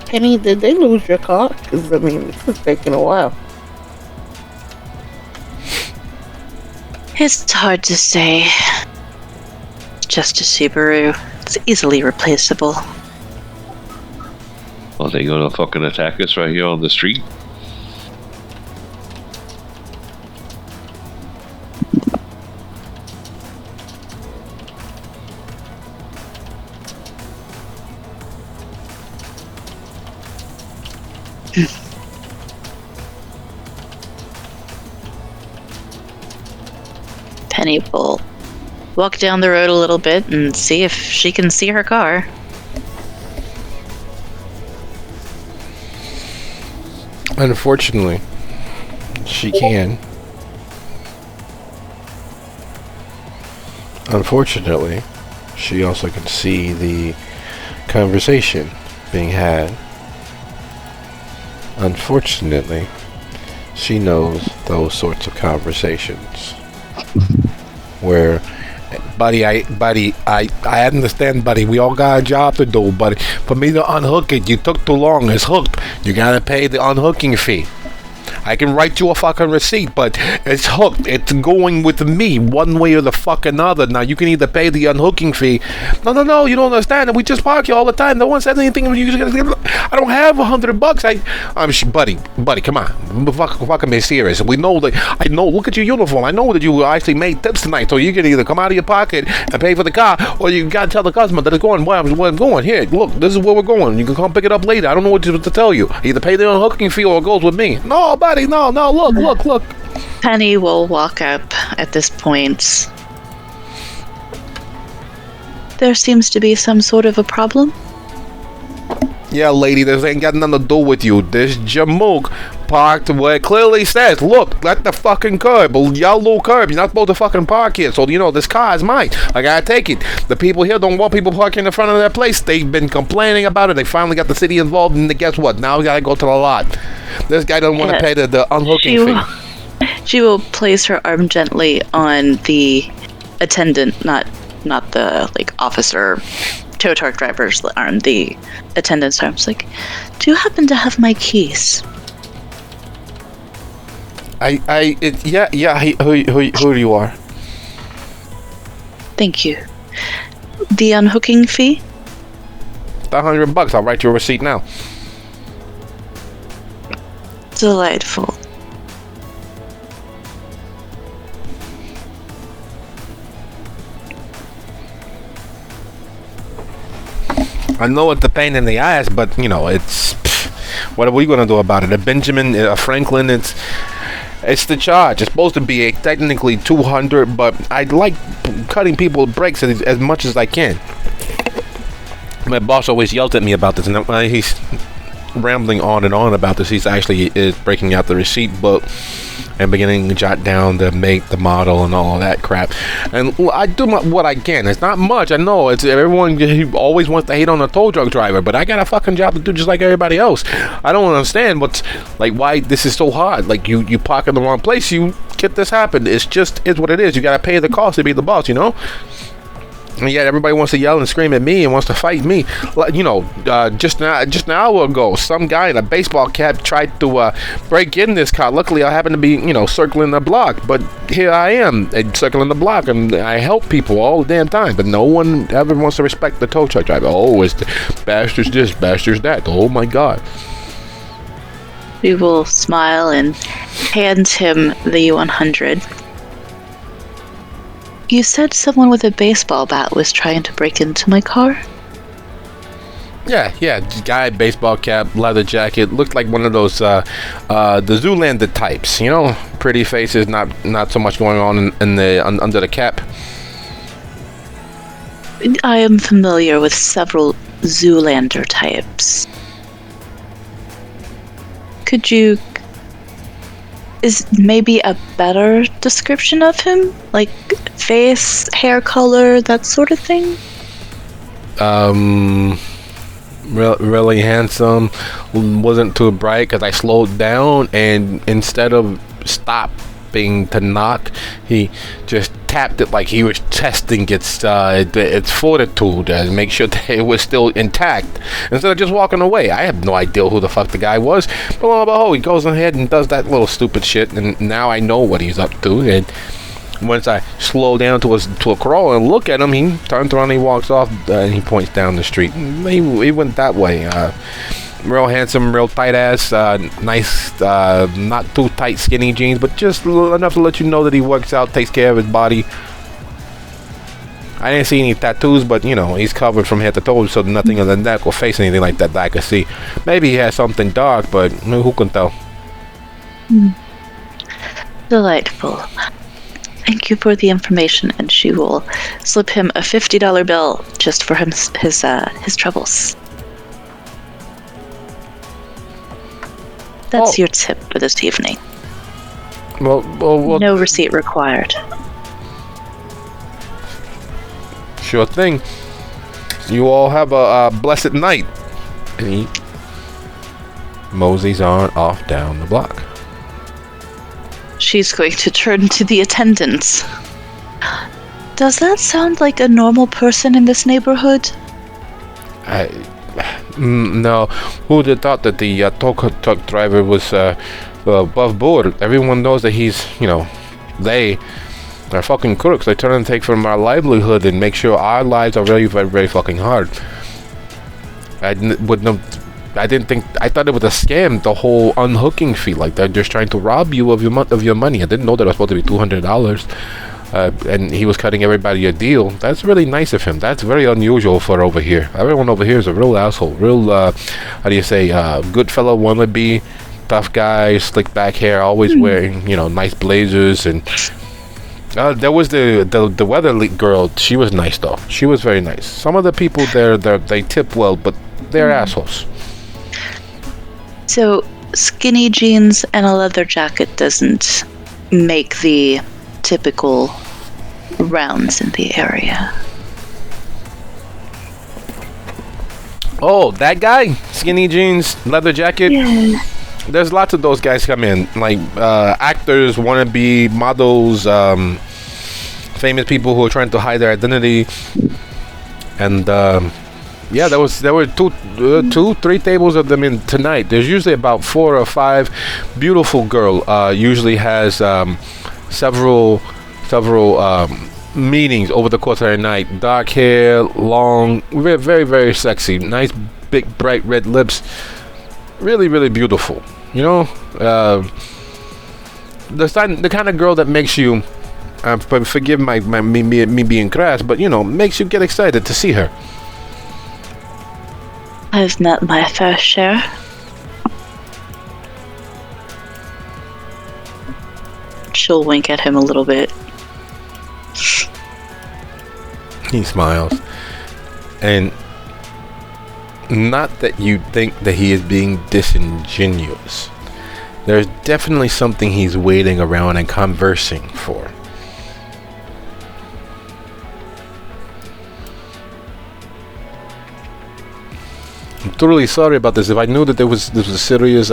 Speaker 2: Penny, did they lose your car? Because, this is taking a while.
Speaker 4: It's hard to say. It's just a Subaru. It's easily replaceable.
Speaker 3: Are they gonna fucking attack us right here on the street?
Speaker 4: Penny will walk down the road a little bit and see if she can see her car.
Speaker 1: Unfortunately, she can. Unfortunately, she also can see the conversation being had. Unfortunately, she knows those sorts of conversations where, buddy, I understand, buddy. We all got a job to do, buddy. For me to unhook it, you took too long. It's hooked. You gotta pay the unhooking fee. I can write you a fucking receipt, but it's hooked. It's going with me one way or the fucking other. Now, you can either pay the unhooking fee. No, you don't understand. We just park here all the time. No one said anything. I don't have $100. Buddy, come on. Fucking be serious. We know that. I know. Look at your uniform. I know that you actually made tips tonight. So you can either come out of your pocket and pay for the car, or you gotta tell the customer that it's going where I'm going. Here, look, this is where we're going. You can come pick it up later. I don't know what to tell you. Either pay the unhooking fee or it goes with me. No, buddy. No, look.
Speaker 4: Penny will walk up at this point. There seems to be some sort of a problem.
Speaker 1: Yeah, lady, this ain't got nothing to do with you. This Jamook parked where it clearly says, look, at the fucking curb, a yellow curb. You're not supposed to fucking park here. So, this car is mine. I gotta take it. The people here don't want people parking in front of their place. They've been complaining about it. They finally got the city involved, and guess what? Now we gotta go to the lot. This guy doesn't want to pay the unhooking fee.
Speaker 4: She will place her arm gently on the attendant, not not the like officer tow truck driver's arm, the attendant's arm's like, do you happen to have my keys?
Speaker 1: Who you are?
Speaker 4: Thank you. The unhooking fee?
Speaker 1: $100. I'll write you a receipt now.
Speaker 4: Delightful.
Speaker 1: I know it's a pain in the ass, but you know it's. What are we gonna do about it? A Benjamin, a Franklin, it's the charge. It's supposed to be technically $200, but I like cutting people breaks as much as I can. My boss always yells at me about this, and he's rambling on and on about this. He's actually is breaking out the receipt book and beginning to jot down the make, the model, and all of that crap. And I do what I can. It's not much. I know it's everyone always wants to hate on a tow truck driver, but I got a fucking job to do just like everybody else. I don't understand why this is so hard. Like you park in the wrong place, you get this happen. It's what it is. You gotta pay the cost to be the boss, you know. And yet everybody wants to yell and scream at me and wants to fight me. You know, just an hour ago, some guy in a baseball cap tried to break in this car. Luckily, I happened to be, circling the block. But here I am, circling the block, and I help people all the damn time. But no one ever wants to respect the tow truck driver. Oh, it's the bastards this, bastards that. Oh my God.
Speaker 4: We will smile and hand him the 100. You said someone with a baseball bat was trying to break into my car?
Speaker 1: Yeah, guy, baseball cap, leather jacket, looked like one of those the Zoolander types, pretty faces, not so much going on in the under the cap.
Speaker 4: I am familiar with several Zoolander types. Is maybe a better description of him? Like face, hair color, that sort of thing?
Speaker 1: Really handsome. Wasn't too bright because I slowed down, and instead of stopping to knock, he just tapped it like he was testing its fortitude and make sure that it was still intact instead of just walking away. I have no idea who the fuck the guy was, but lo and behold, he goes ahead and does that little stupid shit, and now I know what he's up to. And once I slow down to a crawl and look at him, he turns around and he walks off, and he points down the street. He went that way. Real handsome, real tight ass, nice, not too tight skinny jeans, but just enough to let you know that he works out, takes care of his body. I didn't see any tattoos, but he's covered from head to toe, so nothing on the neck or face, anything like that I could see. Maybe he has something dark, but who can tell?
Speaker 4: Delightful. Thank you for the information, and she will slip him a $50 bill just for his troubles. That's your tip for this evening.
Speaker 1: Well,
Speaker 4: no receipt required.
Speaker 1: Sure thing. You all have a blessed night. And he moseys on off down the block.
Speaker 4: She's going to turn to the attendants. Does that sound like a normal person in this neighborhood?
Speaker 1: No. Who would have thought that the tow truck driver was above board? Everyone knows that he's, they are fucking crooks. They try and take from our livelihood and make sure our lives are very, very, very fucking hard. I thought it was a scam, the whole unhooking fee. Like they're just trying to rob you of your money. I didn't know that it was supposed to be $200. And he was cutting everybody a deal. That's really nice of him. That's very unusual for over here. Everyone over here is a real asshole. Real, good fellow wannabe, tough guy, slick back hair, always wearing, nice blazers. And there was the weather girl. She was nice though. She was very nice. Some of the people there, they tip well, but they're assholes.
Speaker 4: So skinny jeans and a leather jacket doesn't make the typical rounds in the area.
Speaker 1: Oh, that guy? Skinny jeans, leather jacket?
Speaker 4: Yeah.
Speaker 1: There's lots of those guys come in. Like actors, wannabe models, famous people who are trying to hide their identity. And yeah, there were two, three tables of them in tonight. There's usually about 4 or 5. Beautiful girl. Usually has several meetings over the course of the night. Dark hair, long, very, very, very sexy. Nice, big, bright red lips. Really, really beautiful. You know, the kind of girl that makes you, forgive me being crass, but you know, makes you get excited to see her.
Speaker 4: I've met my fair share. She'll wink at him a little bit.
Speaker 1: He smiles. And not that you think that he is being disingenuous. There's definitely something he's waiting around and conversing for. I'm totally sorry about this. If I knew that this was serious,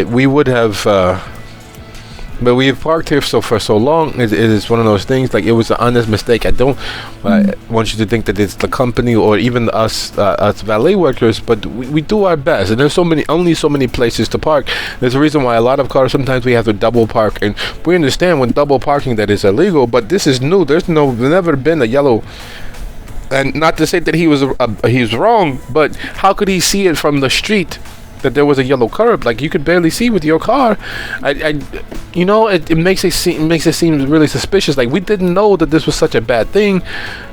Speaker 1: we would have. But we've parked here for so long. It is one of those things. Like, it was an honest mistake. I don't want you to think that it's the company or even us valet workers. But we do our best. And there's only so many places to park. There's a reason why a lot of cars sometimes we have to double park. And we understand when double parking that is illegal. But this is new. There's never been a yellow. And not to say that he's wrong, but how could he see it from the street that there was a yellow curb? Like, you could barely see with your car. It makes it seem really suspicious. Like, we didn't know that this was such a bad thing,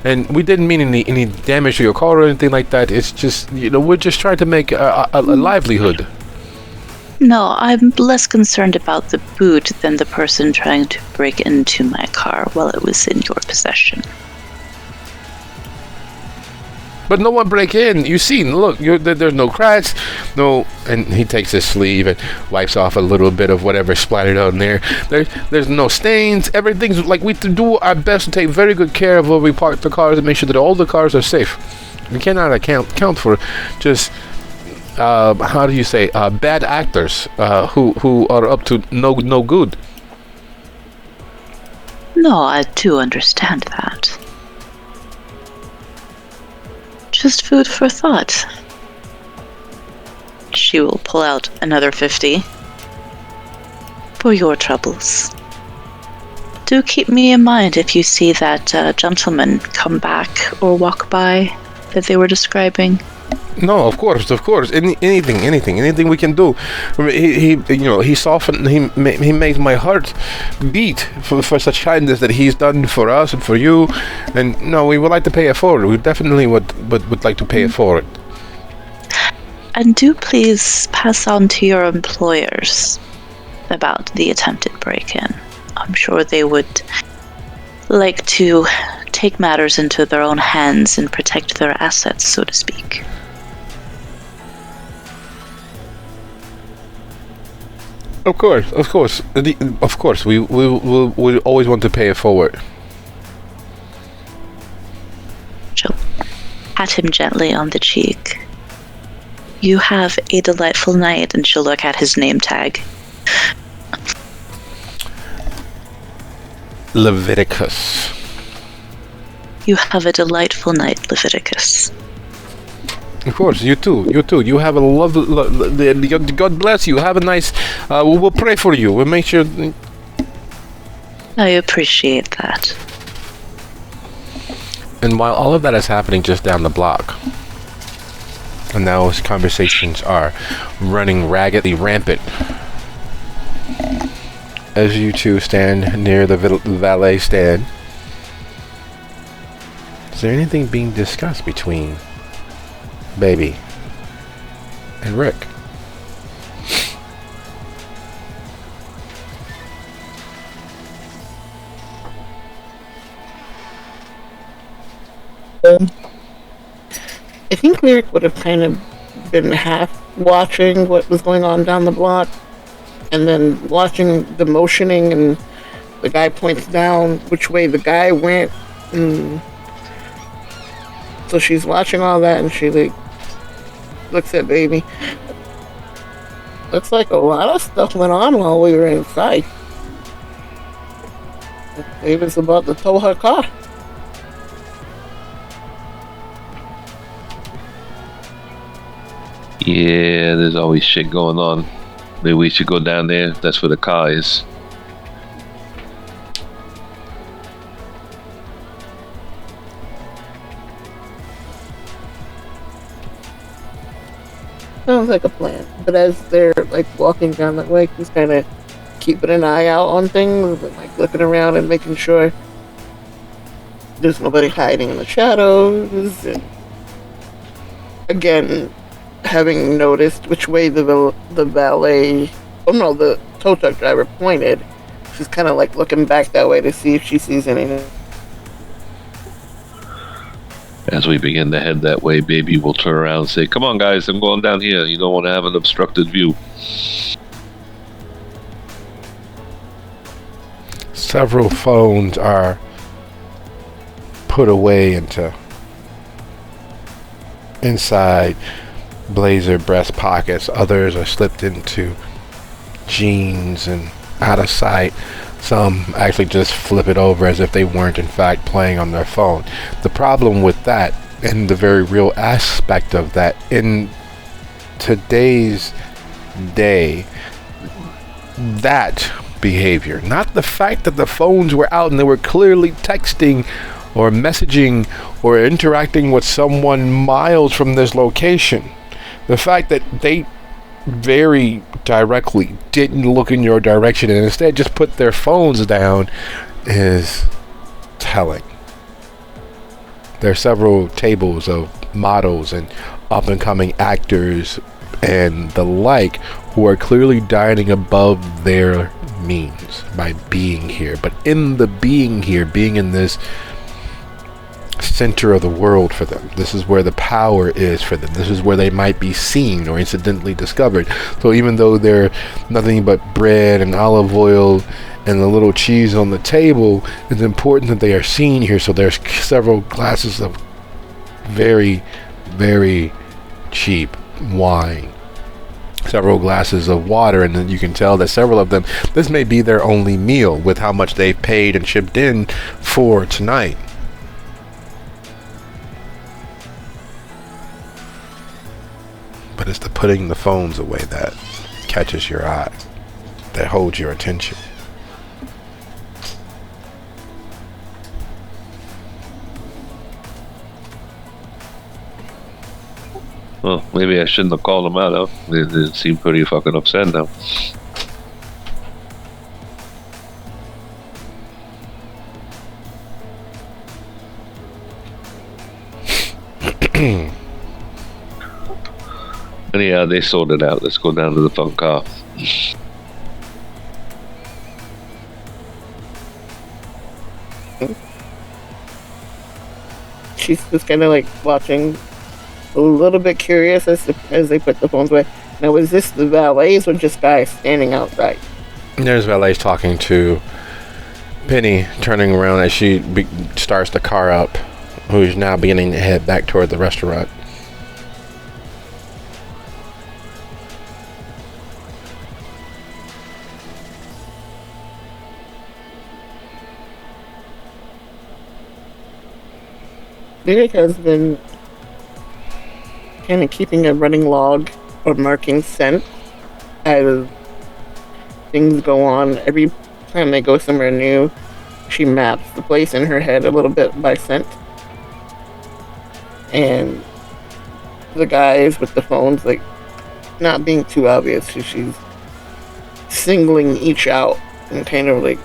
Speaker 1: and we didn't mean any damage to your car or anything like that. It's just, we're just trying to make a livelihood.
Speaker 4: No, I'm less concerned about the boot than the person trying to break into my car while it was in your possession.
Speaker 1: But no one break in. You see, look, there's no cracks, no. And he takes his sleeve and wipes off a little bit of whatever splattered on there. There's no stains. Everything's like, we do our best to take very good care of where we park the cars and make sure that all the cars are safe. We cannot account for just how do you say, bad actors who are up to no good.
Speaker 4: No, I do understand that. Just food for thought. She will pull out another 50 for your troubles. Do keep me in mind if you see that gentleman come back or walk by that they were describing.
Speaker 1: No, of course. Anything we can do. He softened. He makes my heart beat for such kindness that he's done for us and for you. And no, we would like to pay it forward. We definitely would like to pay it forward.
Speaker 4: And do please pass on to your employers about the attempted break-in. I'm sure they would like to take matters into their own hands and protect their assets, so to speak.
Speaker 1: Of course. We always want to pay it forward.
Speaker 4: She'll pat him gently on the cheek. You have a delightful night, and she'll look at his name tag.
Speaker 1: Leviticus.
Speaker 4: You have a delightful night, Leviticus.
Speaker 1: Of course, you too. You have a lovely. God bless you. Have a nice. We'll pray for you. We'll make sure.
Speaker 4: I appreciate that.
Speaker 1: And while all of that is happening just down the block, and those conversations are running raggedly rampant, as you two stand near the valet stand, is there anything being discussed between Baby and Rick?
Speaker 2: I think Lyric would have kind of been half watching what was going on down the block, and then watching the motioning, and the guy points down which way the guy went, and so she's watching all that, and she looks at Baby. Looks like a lot of stuff went on while we were inside. David's about to tow her car.
Speaker 3: Yeah, there's always shit going on. Maybe we should go down there. That's where the car is.
Speaker 2: Sounds like a plan. But as they're like walking down that way, he's kind of keeping an eye out on things, and, like looking around and making sure there's nobody hiding in the shadows. And again, having noticed which way the valet, oh no, the tow truck driver pointed, she's kind of like looking back that way to see if she sees anything.
Speaker 3: As we begin to head that way, Baby will turn around and say, "Come on, guys, I'm going down here. You don't want to have an obstructed view."
Speaker 1: Several phones are put away inside blazer breast pockets. Others are slipped into jeans and out of sight. Some actually just flip it over as if they weren't in fact playing on their phone. The problem with that, and the very real aspect of that, in today's day, that behavior, not the fact that the phones were out and they were clearly texting or messaging or interacting with someone miles from this location, the fact that they very directly didn't look in your direction and instead just put their phones down is telling. There are several tables of models and up and coming actors and the like who are clearly dining above their means by being here. But in the being here, being in this center of the world for them, this is where the power is for them. This is where they might be seen or incidentally discovered. So even though they're nothing but bread and olive oil and a little cheese on the table, it's important that they are seen here. So there's several glasses of very, very cheap wine, several glasses of water, and then you can tell that several of them, this may be their only meal with how much they've paid and chipped in for tonight. But it's the putting the phones away that catches your eye, that holds your attention.
Speaker 3: Well, maybe I shouldn't have called them out, huh? They seem pretty fucking upset now. Anyhow, they sorted out. Let's go down to the phone car.
Speaker 2: She's just kind of like watching, a little bit curious as they put the phones away. Now, is this the valets or just guys standing outside?
Speaker 1: There's valets talking to Penny, turning around as she starts the car up, who's now beginning to head back toward the restaurant.
Speaker 2: Derek has been kind of keeping a running log or marking scent as things go on. Every time they go somewhere new, she maps the place in her head a little bit by scent. And the guys with the phones, like, not being too obvious, she's singling each out and kind of like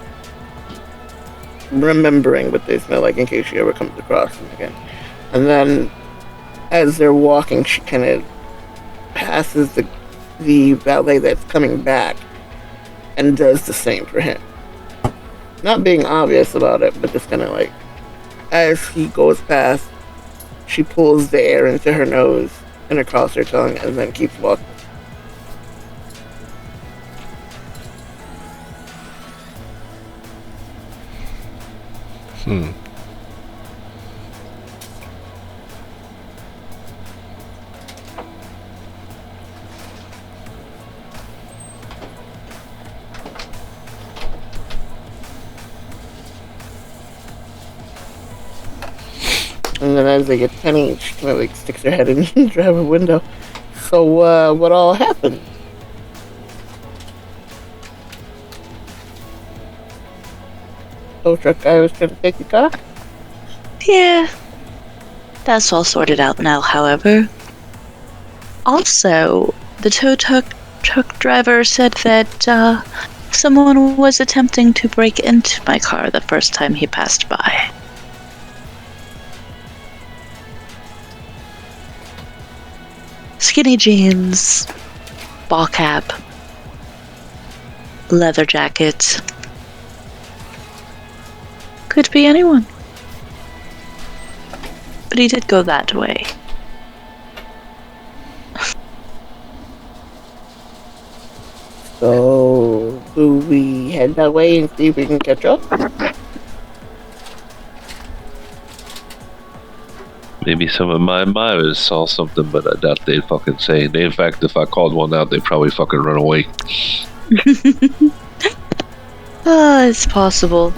Speaker 2: remembering what they smell like in case she ever comes across them again. And then as they're walking, she kind of passes the valet that's coming back and does the same for him. Not being obvious about it, but just kind of like, as he goes past, she pulls the air into her nose and across her tongue and then keeps walking. And then as they get penny, she kind of like sticks her head in the driver window. So, what all happened? Tow truck guy was trying to take the car?
Speaker 4: Yeah, that's all sorted out now, however. Also, the tow truck driver said that someone was attempting to break into my car the first time he passed by. Skinny jeans, ball cap, leather jacket. Could be anyone. But he did go that way.
Speaker 2: So, do we head that way and see if we can catch up?
Speaker 3: Maybe some of my admirers saw something, but I doubt they'd fucking say. In fact, if I called one out, they'd probably fucking run away.
Speaker 4: It's possible.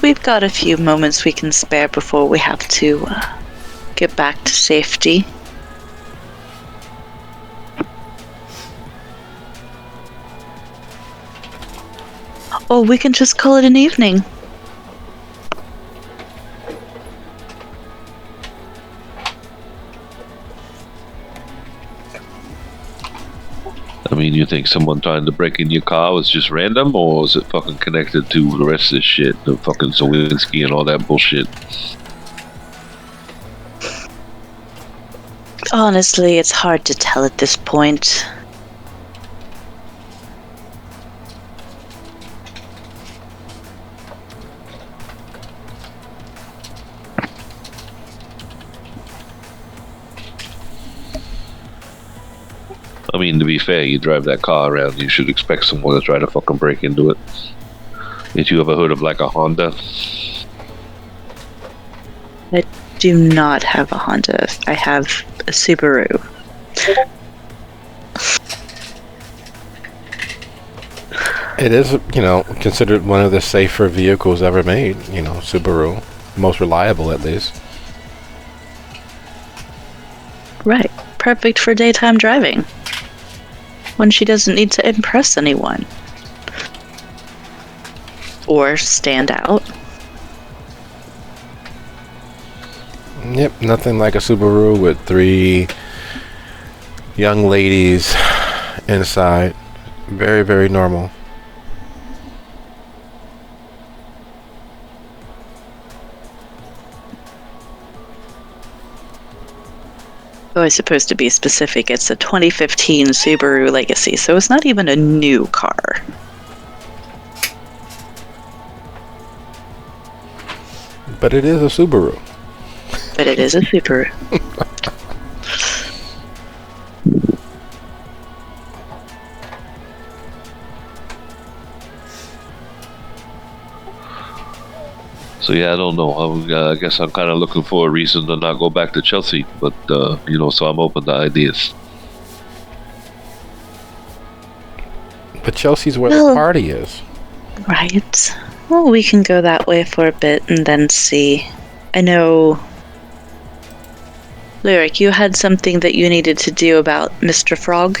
Speaker 4: We've got a few moments we can spare before we have to get back to safety. Or we can just call it an evening.
Speaker 3: I mean, you think someone trying to break in your car was just random, or was it fucking connected to the rest of this shit? The fucking Zawinski and all that bullshit?
Speaker 4: Honestly, it's hard to tell at this point.
Speaker 3: I mean, to be fair, you drive that car around, you should expect someone to try to fucking break into it. Did you ever heard of like a Honda?
Speaker 4: I do not have a Honda. I have a Subaru.
Speaker 1: It is, considered one of the safer vehicles ever made. Subaru, most reliable at least.
Speaker 4: Right. Perfect for daytime driving. When she doesn't need to impress anyone. Or stand out.
Speaker 1: Yep, nothing like a Subaru with 3 young ladies inside. Very, very normal.
Speaker 4: Oh, it's supposed to be specific. It's a 2015 Subaru Legacy, so it's not even a new car.
Speaker 1: But it is a Subaru.
Speaker 4: But it is a Subaru.
Speaker 3: So yeah, I don't know. I guess I'm kind of looking for a reason to not go back to Chelsea, but so I'm open to ideas.
Speaker 1: But Chelsea's where the party is.
Speaker 4: Right. Well, we can go that way for a bit and then see. I know, Lyric, you had something that you needed to do about Mr. Frog?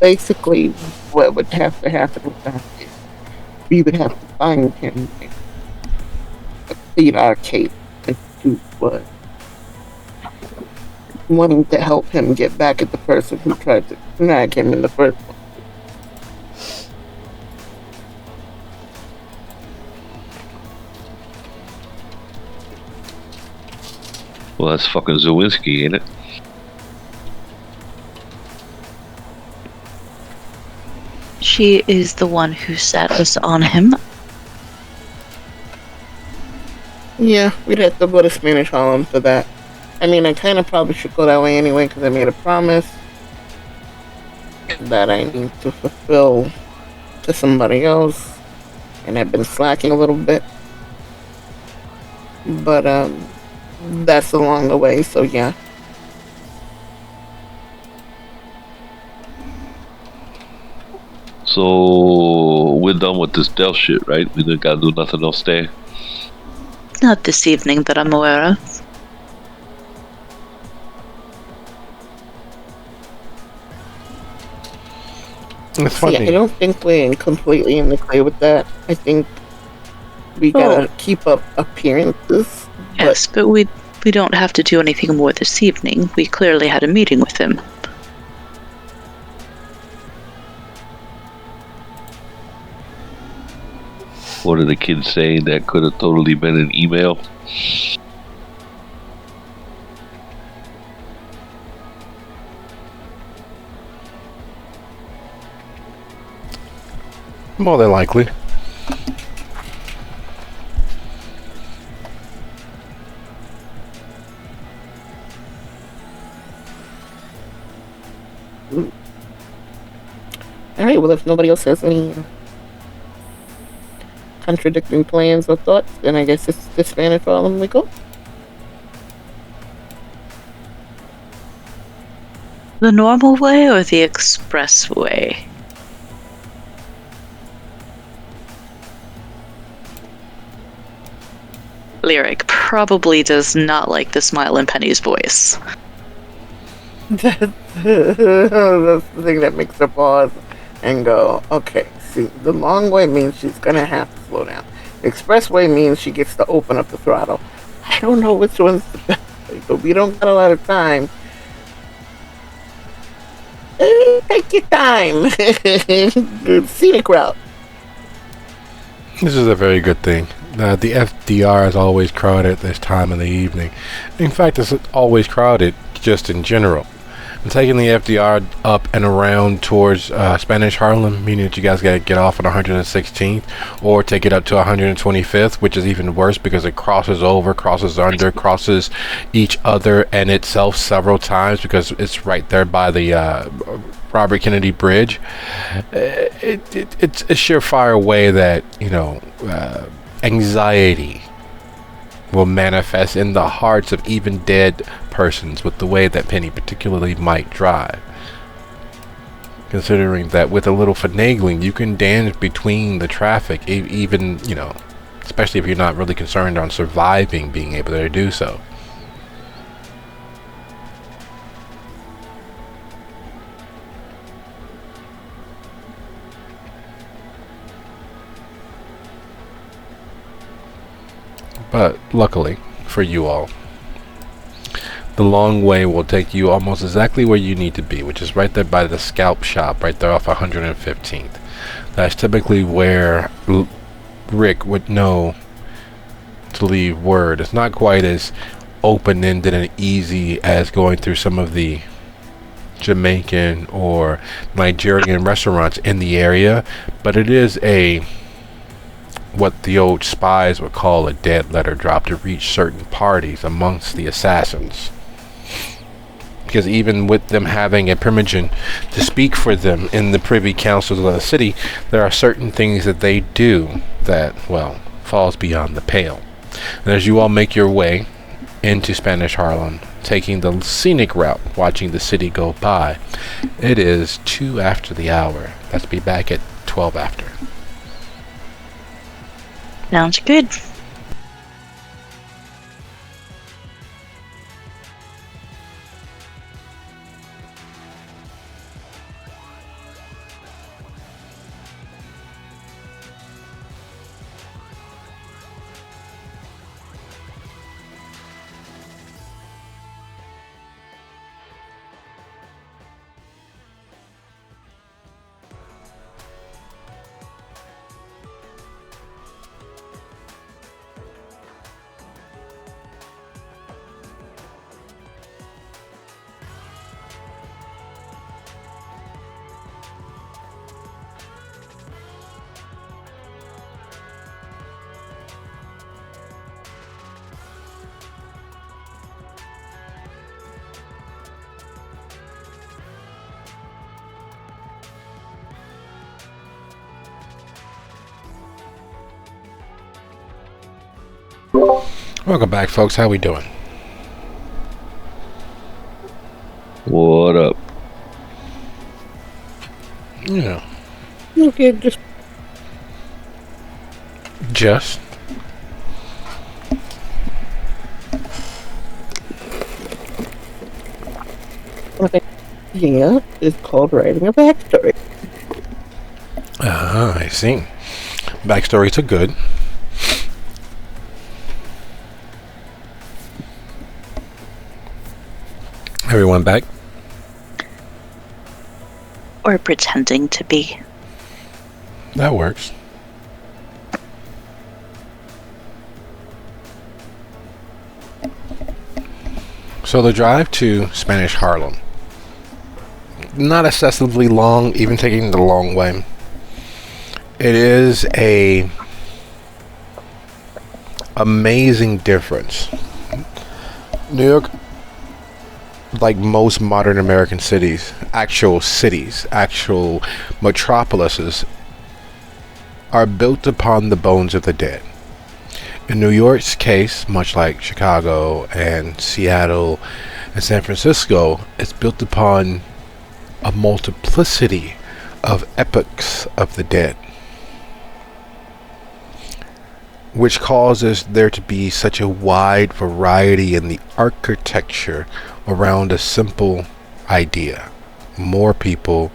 Speaker 2: Basically, what would have to happen with that is we would have to find him and feed our case and do what? Wanting to help him get back at the person who tried to snag him in the first place.
Speaker 3: Well, that's fucking Zawinski, ain't it?
Speaker 4: She is the one who set us on him.
Speaker 2: Yeah, we'd have to go to Spanish Harlem for that. I mean, I kind of probably should go that way anyway because I made a promise that I need to fulfill to somebody else, and I've been slacking a little bit. But that's along the way, so yeah.
Speaker 3: So we're done with this Dell shit, right? We don't gotta do nothing else today.
Speaker 4: Not this evening that I'm aware of.
Speaker 1: It's
Speaker 2: See,
Speaker 1: funny.
Speaker 2: I don't think we're completely in the clear with that. I think we gotta keep up appearances.
Speaker 4: Yes, but we don't have to do anything more this evening. We clearly had a meeting with him.
Speaker 3: What are the kids saying? That could have totally been an email.
Speaker 1: More than likely.
Speaker 2: Alright, well, if nobody else has any contradicting plans or thoughts, then I guess it's this Spanish problem we go.
Speaker 4: The normal way or the express way? Lyric probably does not like the smile in Penny's voice.
Speaker 2: That's the thing that makes her pause and go, okay, see, the long way means she's gonna have to slow down. The expressway means she gets to open up the throttle. I don't know which one's the best way, but we don't got a lot of time. Take your time. Scenic route.
Speaker 1: This is a very good thing. The FDR is always crowded at this time of the evening. In fact, it's always crowded just in general. And taking the FDR up and around towards Spanish Harlem, meaning that you guys got to get off on 116th or take it up to 125th, which is even worse because it crosses over, crosses under, crosses each other and itself several times because it's right there by the Robert Kennedy Bridge. It's a surefire way that, anxiety will manifest in the hearts of even dead persons with the way that Penny particularly might drive. Considering that with a little finagling, you can dance between the traffic, even, especially if you're not really concerned on surviving, being able to do so. But luckily for you all, the long way will take you almost exactly where you need to be, which is right there by the scalp shop, right there off 115th. That's typically where Rick would know to leave word. It's not quite as open-ended and easy as going through some of the Jamaican or Nigerian restaurants in the area, but it is what the old spies would call a dead letter drop to reach certain parties amongst the assassins. Because even with them having a permission to speak for them in the privy councils of the city, there are certain things that they do that, falls beyond the pale. And as you all make your way into Spanish Harlem, taking the scenic route, watching the city go by, it is 2 after the hour. Let's be back at 12 after.
Speaker 4: Sounds good.
Speaker 1: Welcome back, folks. How we doing?
Speaker 3: What up?
Speaker 1: Yeah.
Speaker 2: Okay,
Speaker 1: Just
Speaker 2: yeah, it's called writing a backstory.
Speaker 1: I see. Backstories are good. Everyone back?
Speaker 4: Or pretending to be.
Speaker 1: That works. So the drive to Spanish Harlem, not excessively long, even taking the long way. It is a amazing difference. New York, like most modern American cities, actual metropolises, are built upon the bones of the dead. In New York's case, much like Chicago and Seattle and San Francisco, it's built upon a multiplicity of epochs of the dead, which causes there to be such a wide variety in the architecture around a simple idea. More people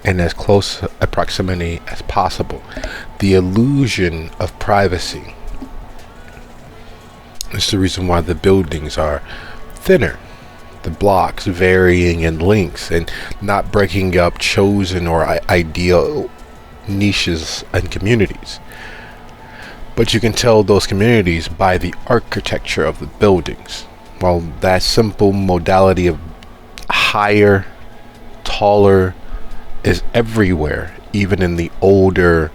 Speaker 1: in as close a proximity as possible. The illusion of privacy is the reason why the buildings are thinner, the blocks varying in lengths and not breaking up chosen or ideal niches and communities. But you can tell those communities by the architecture of the buildings. While that simple modality of higher, taller is everywhere, even in the older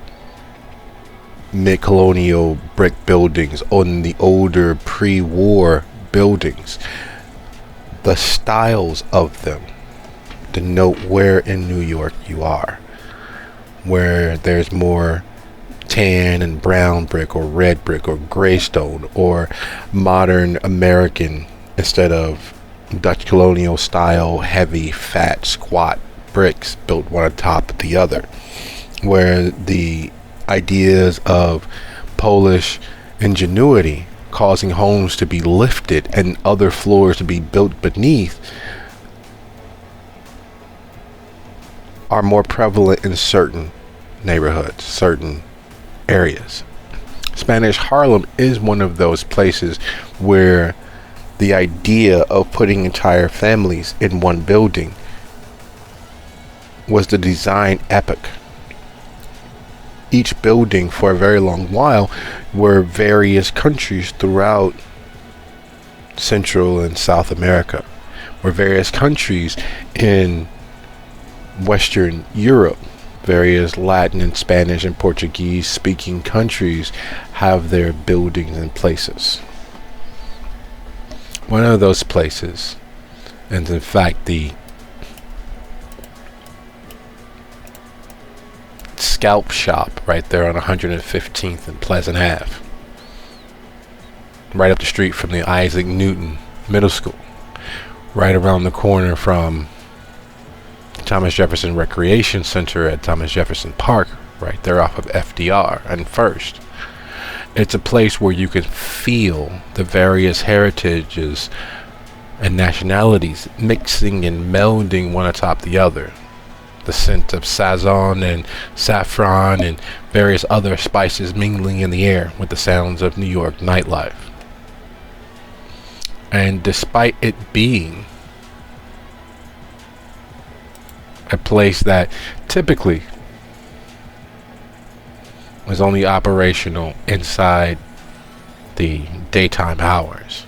Speaker 1: mid-colonial brick buildings, on the older pre-war buildings, the styles of them denote where in New York you are, where there's more tan and brown brick or red brick or gray stone or modern American instead of Dutch colonial style heavy fat squat bricks built one on top of the other, where the ideas of Polish ingenuity causing homes to be lifted and other floors to be built beneath are more prevalent in certain neighborhoods, certain areas. Spanish Harlem is one of those places where the idea of putting entire families in one building was the design epoch. Each building for a very long while were various countries throughout Central and South America, were various countries in Western Europe. Various Latin and Spanish and Portuguese speaking countries have their buildings and places. One of those places, and in fact the Scalp Shop right there on 115th and Pleasant Ave, right up the street from the Isaac Newton Middle School, right around the corner from Thomas Jefferson Recreation Center at Thomas Jefferson Park, right there off of FDR and First. It's a place where you can feel the various heritages and nationalities mixing and melding one atop the other. The scent of sazon and saffron and various other spices mingling in the air with the sounds of New York nightlife. And despite it being a place that typically was only operational inside the daytime hours,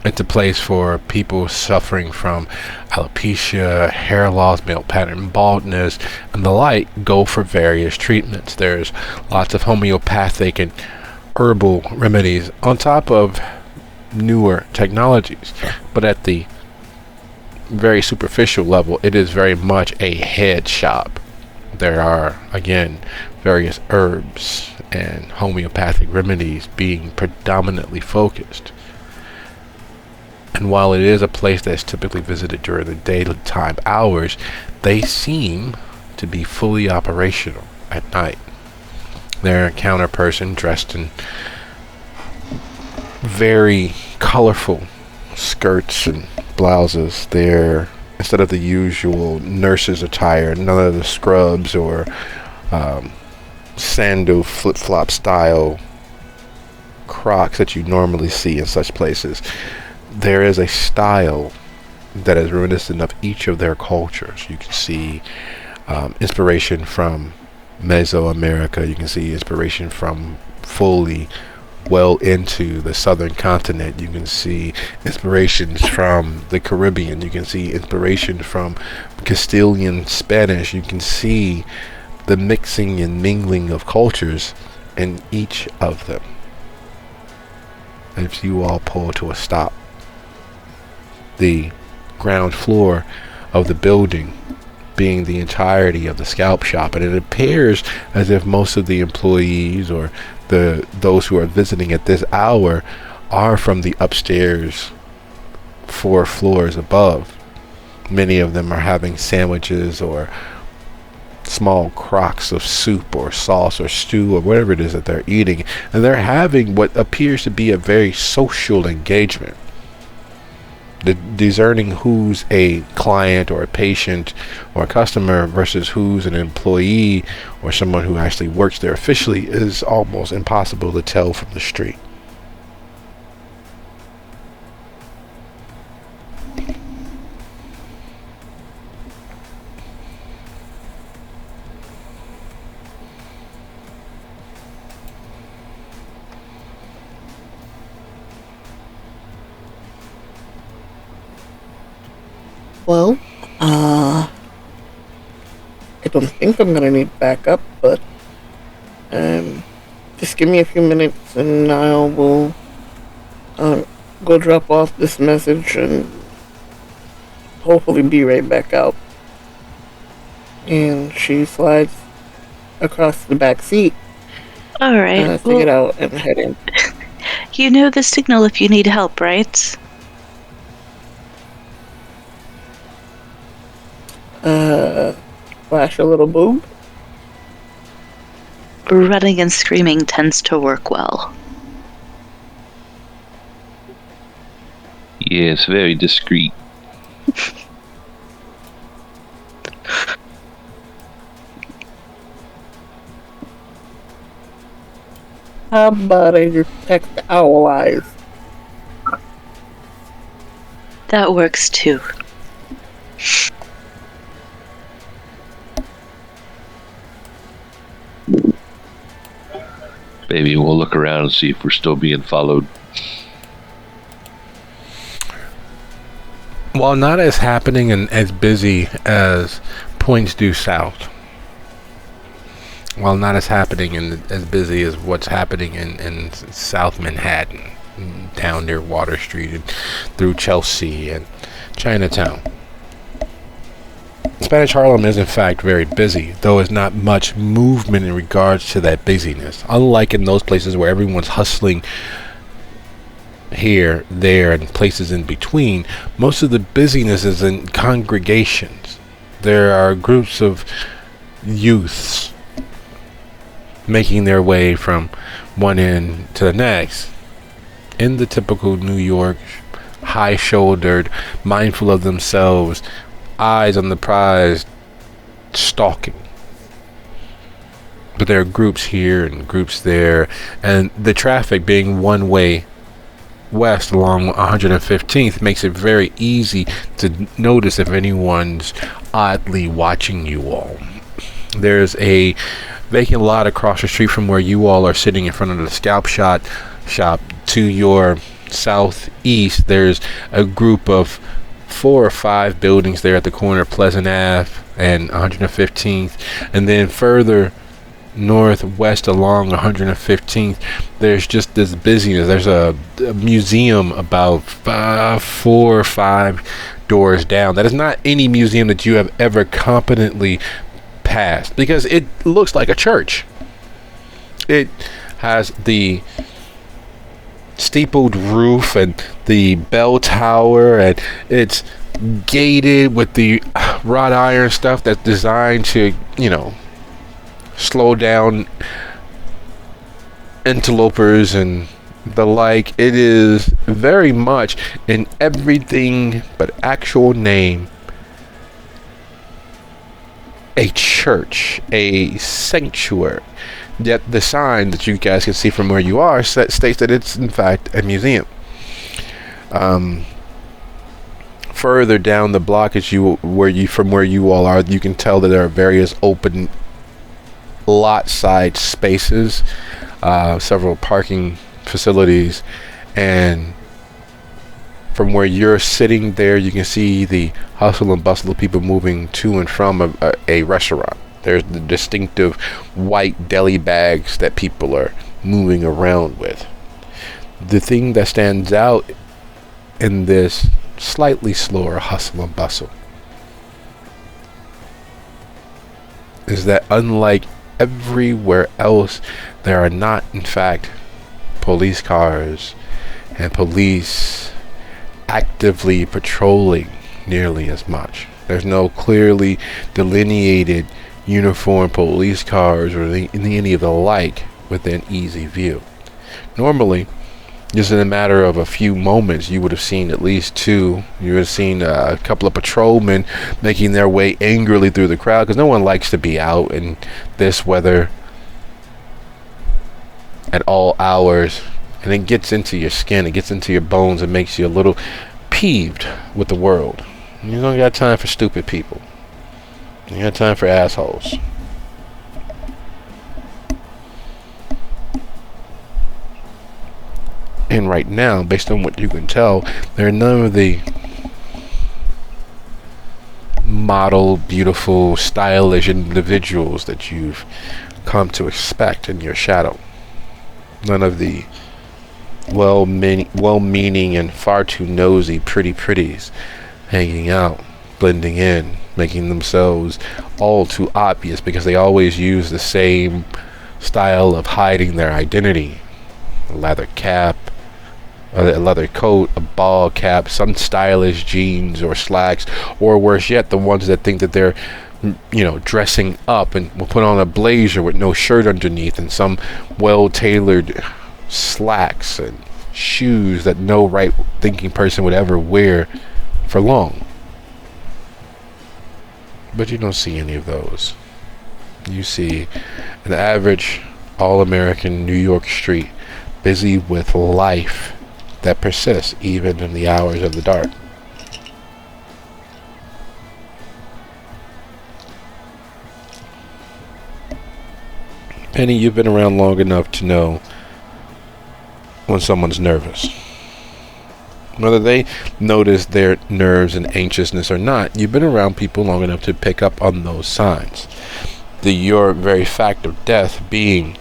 Speaker 1: it's a place for people suffering from alopecia, hair loss, male pattern baldness, and the like go for various treatments. There's lots of homeopathic and herbal remedies on top of newer technologies. But at the very superficial level, it is very much a head shop. There are, again, various herbs and homeopathic remedies being predominantly focused. And while it is a place that's typically visited during the daytime hours, they seem to be fully operational at night. Their counter person dressed in very colorful skirts and blouses. They're, instead of the usual nurse's attire, none of the scrubs or sandal flip-flop style Crocs that you normally see in such places. There is a style that is reminiscent of each of their cultures. You can see inspiration from Mesoamerica. You can see inspiration from fully well into the southern continent. You can see inspirations from the Caribbean. You can see inspiration from Castilian Spanish. You can see the mixing and mingling of cultures in each of them. If you all pull to a stop, the ground floor of the building being the entirety of the scalp shop, and it appears as if most of the employees or those who are visiting at this hour are from the upstairs 4 floors above. Many of them are having sandwiches or small crocks of soup or sauce or stew or whatever it is that they're eating, and they're having what appears to be a very social engagement. Discerning who's a client or a patient or a customer versus who's an employee or someone who actually works there officially is almost impossible to tell from the street.
Speaker 2: Well, I don't think I'm gonna need backup, but just give me a few minutes and I will go drop off this message and hopefully be right back out. And she slides across the back seat
Speaker 4: Alright.
Speaker 2: to get out and head in.
Speaker 4: You know the signal if you need help, right?
Speaker 2: Flash a little boob.
Speaker 4: Running and screaming tends to work well.
Speaker 3: Yeah, it's very discreet.
Speaker 2: How about I just text Owl Eyes?
Speaker 4: That works too.
Speaker 3: Maybe we'll look around and see if we're still being followed.
Speaker 1: While not as happening and as busy as points due south, while not as happening and as busy as what's happening in South Manhattan, down near Water Street and through Chelsea and Chinatown, Spanish Harlem is in fact very busy, though it's not much movement in regards to that busyness. Unlike in those places where everyone's hustling here, there, and places in between, most of the busyness is in congregations. There are groups of youths making their way from one end to the next in the typical New York, high-shouldered, mindful of themselves, eyes on the prize, stalking. But there are groups here and groups there, and the traffic being one way west along 115th makes it very easy to notice if anyone's oddly watching you all. There's a vacant lot across the street from where you all are sitting in front of the scalp shop. To your southeast, there's a group of 4 or 5 buildings there at the corner of Pleasant Ave and 115th, and then further northwest along 115th, there's just this busyness. There's a museum about 4 or 5 doors down. That is not any museum that you have ever competently passed, because it looks like a church. It has the steepled roof and the bell tower, and it's gated with the wrought iron stuff that's designed to, slow down interlopers and the like. It is very much in everything but actual name a church, a sanctuary. Yet the sign that you guys can see from where you are states that it's in fact a museum. Further down the block, from where you all are, you can tell that there are various open lot side spaces, several parking facilities, and from where you're sitting there, you can see the hustle and bustle of people moving to and from a restaurant. There's the distinctive white deli bags that people are moving around with. The thing that stands out in this slightly slower hustle and bustle is that, unlike everywhere else, there are not, in fact, police cars and police actively patrolling nearly as much. There's no clearly delineated uniformed police cars or any of the like within easy view. Normally, just in a matter of a few moments, you would have seen at least two. You would have seen a couple of patrolmen making their way angrily through the crowd, because no one likes to be out in this weather at all hours. And it gets into your skin, it gets into your bones, and makes you a little peeved with the world. You don't got time for stupid people. You got time for assholes. And right now, based on what you can tell, there are none of the model, beautiful, stylish individuals that you've come to expect in your shadow. None of the well-meaning and far too nosy pretties hanging out, blending in, making themselves all too obvious, because they always use the same style of hiding their identity. A leather cap, a leather coat, a ball cap, some stylish jeans or slacks, or worse yet, the ones that think that they're dressing up and will put on a blazer with no shirt underneath and some well-tailored slacks and shoes that no right-thinking person would ever wear for long. But you don't see any of those. You see an average all-American New York street busy with life that persists even in the hours of the dark. Penny, you've been around long enough to know when someone's nervous. Whether they notice their nerves and anxiousness or not, you've been around people long enough to pick up on those signs. Your very fact of death being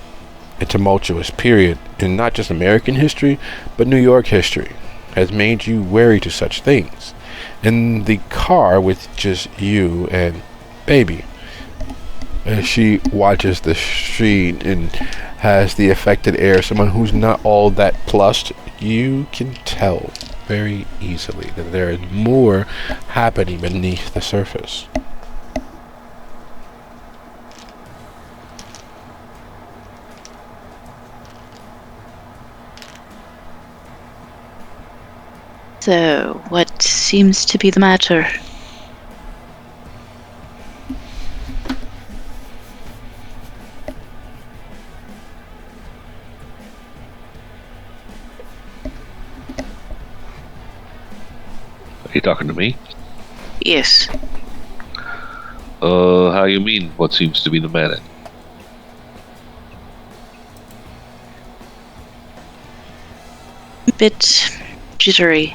Speaker 1: a tumultuous period in not just American history, but New York history, has made you wary to such things. In the car with just you and baby, as she watches the street and has the affected air, someone who's not all that plussed, you can tell very easily that there is more happening beneath the surface.
Speaker 4: So, what seems to be the matter?
Speaker 3: Are you talking to me?
Speaker 4: Yes.
Speaker 3: How you mean, what seems to be the matter?
Speaker 4: A bit jittery.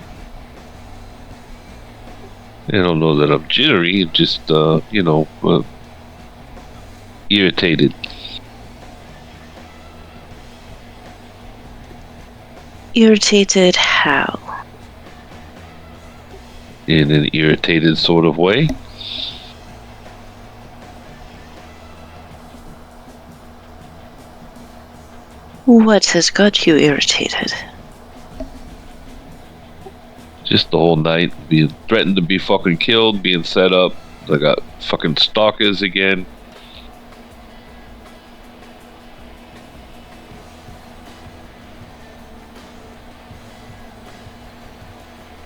Speaker 3: I don't know that I'm jittery, just, irritated.
Speaker 4: Irritated how?
Speaker 3: In an irritated sort of way.
Speaker 4: What has got you irritated?
Speaker 3: Just the whole night, being threatened to be fucking killed, being set up. I got fucking stalkers again.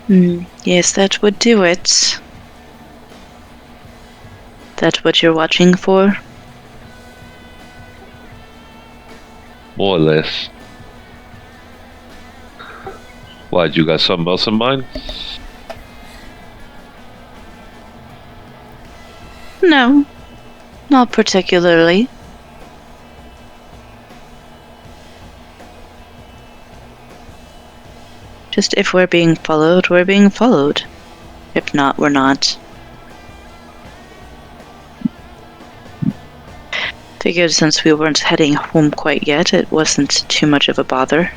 Speaker 4: Yes, that would do it. That's what you're watching for?
Speaker 3: More or less. Why, you got something else in mind?
Speaker 4: No, not particularly. Just if we're being followed, we're being followed. If not, we're not. Figured since we weren't heading home quite yet, it wasn't too much of a bother.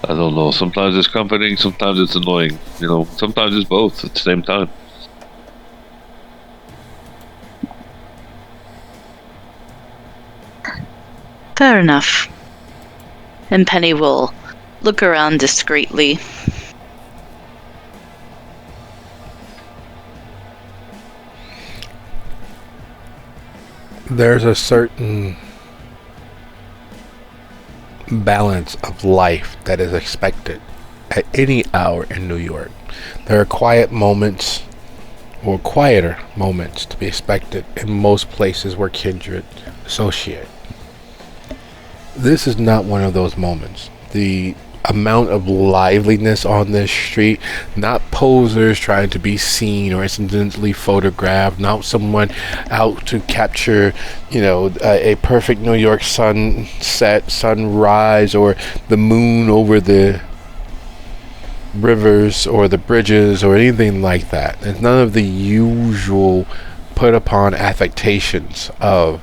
Speaker 3: I don't know. Sometimes it's comforting, sometimes it's annoying. You know, sometimes it's both at the same time.
Speaker 4: Fair enough. And Penny will look around discreetly.
Speaker 1: There's a certain balance of life that is expected at any hour in New York. There are quiet moments, or quieter moments, to be expected in most places where kindred associate. This is not one of those moments. The amount of liveliness on this street, not posers trying to be seen or incidentally photographed, not someone out to capture, a perfect New York sunset, sunrise, or the moon over the rivers or the bridges or anything like that. It's none of the usual put upon affectations of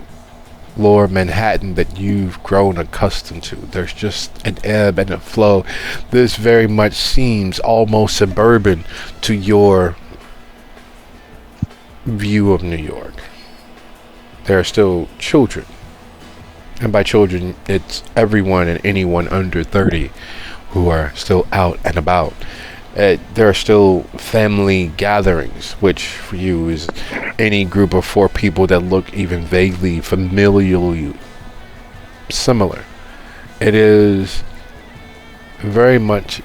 Speaker 1: lower Manhattan that you've grown accustomed to. There's just an ebb and a flow. This very much seems almost suburban to your view of New York. There are still children, and by children it's everyone and anyone under 30 who are still out and about. There are still family gatherings, which for you is any group of 4 people that look even vaguely familiarly similar. It is very much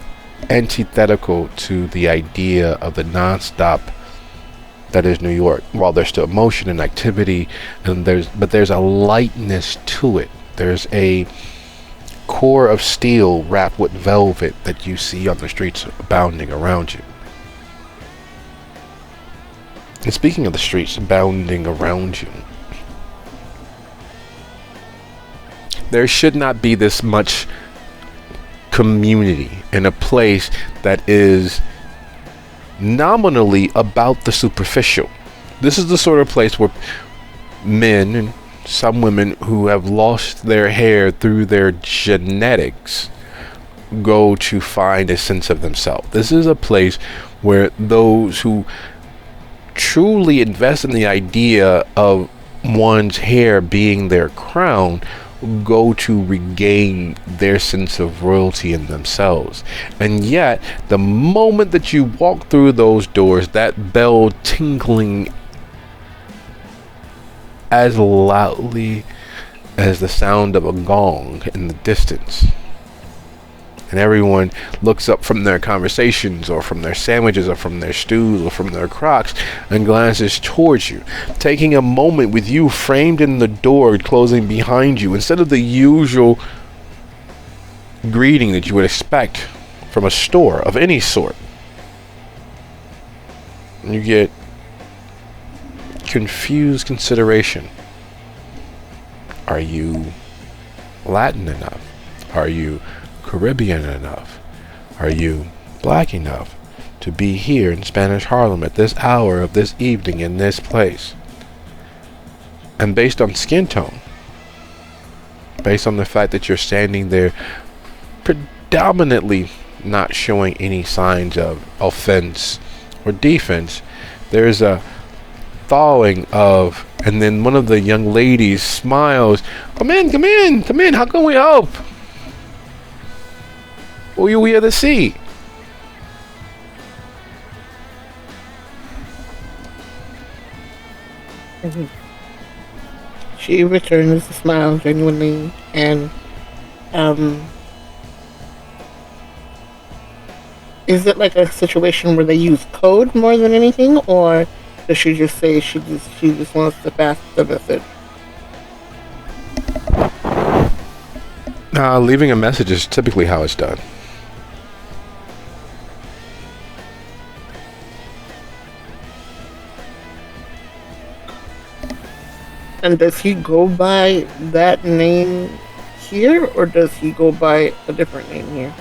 Speaker 1: antithetical to the idea of the non-stop that is New York. While there's still motion and activity, but there's a lightness to it. There's a core of steel wrapped with velvet that you see on the streets abounding around you. And speaking of the streets abounding around you, there should not be this much community in a place that is nominally about the superficial. This is the sort of place where men and some women who have lost their hair through their genetics go to find a sense of themselves. This is a place where those who truly invest in the idea of one's hair being their crown go to regain their sense of royalty in themselves. And yet, the moment that you walk through those doors, that bell tinkling as loudly as the sound of a gong in the distance, and everyone looks up from their conversations or from their sandwiches or from their stews or from their crocs and glances towards you, taking a moment with you framed in the door closing behind you, instead of the usual greeting that you would expect from a store of any sort. You get confused consideration. Are you Latin enough? Are you Caribbean enough? Are you black enough to be here in Spanish Harlem at this hour of this evening in this place? And based on skin tone, based on the fact that you're standing there predominantly not showing any signs of offense or defense, there's a thawing of, and then one of the young ladies smiles. Come in, come in, come in. How can we help? What are you here to see?
Speaker 2: She returns the smile genuinely, and is it like a situation where they use code more than anything, or does she just say she just wants to pass the message?
Speaker 1: Leaving a message is typically how it's done.
Speaker 2: And does he go by that name here, or does he go by a different name here?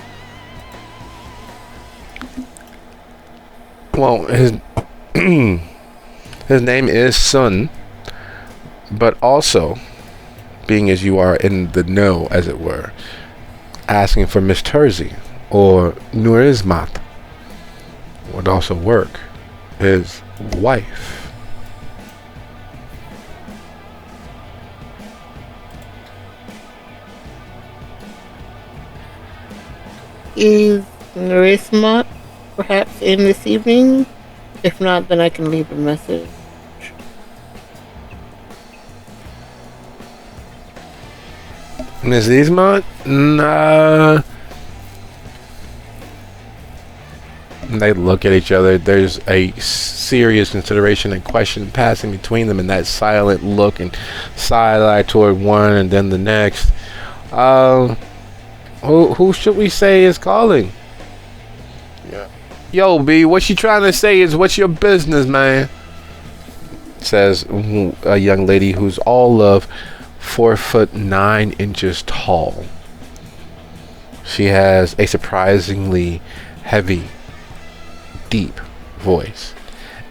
Speaker 1: Well, his his name is Sun, but also, being as you are in the know, as it were, asking for Miss Terzi or Nurismat would also work. His wife.
Speaker 2: Is Nurismat perhaps in this evening? If not, then I can leave a message.
Speaker 1: Miss Ismat? Nah. They look at each other. There's a serious consideration and question passing between them, and that silent look and side eye toward one and then the next. Who should we say is calling? Yeah. Yo, B, what she trying to say is, what's your business, man? Says a young lady who's all of 4'9" tall. She has a surprisingly heavy, deep voice,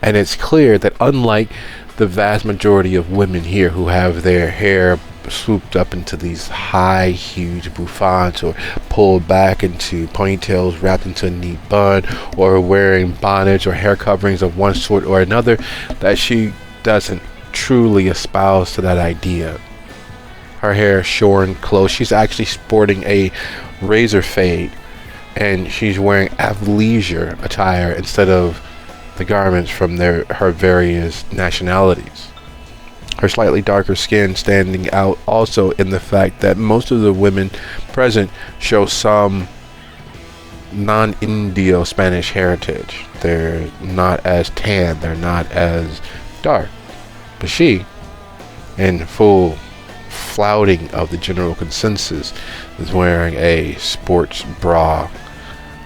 Speaker 1: and it's clear that unlike the vast majority of women here who have their hair swooped up into these high, huge bouffants, or pulled back into ponytails wrapped into a neat bun, or wearing bonnets or hair coverings of one sort or another, that she doesn't truly espouse to that idea. Her hair shorn close. She's actually sporting a razor fade, and she's wearing athleisure attire instead of the garments from her various nationalities. Her slightly darker skin standing out also in the fact that most of the women present show some non-Indio Spanish heritage. They're not as tan, they're not as dark. But she, in full flouting of the general consensus, is wearing a sports bra,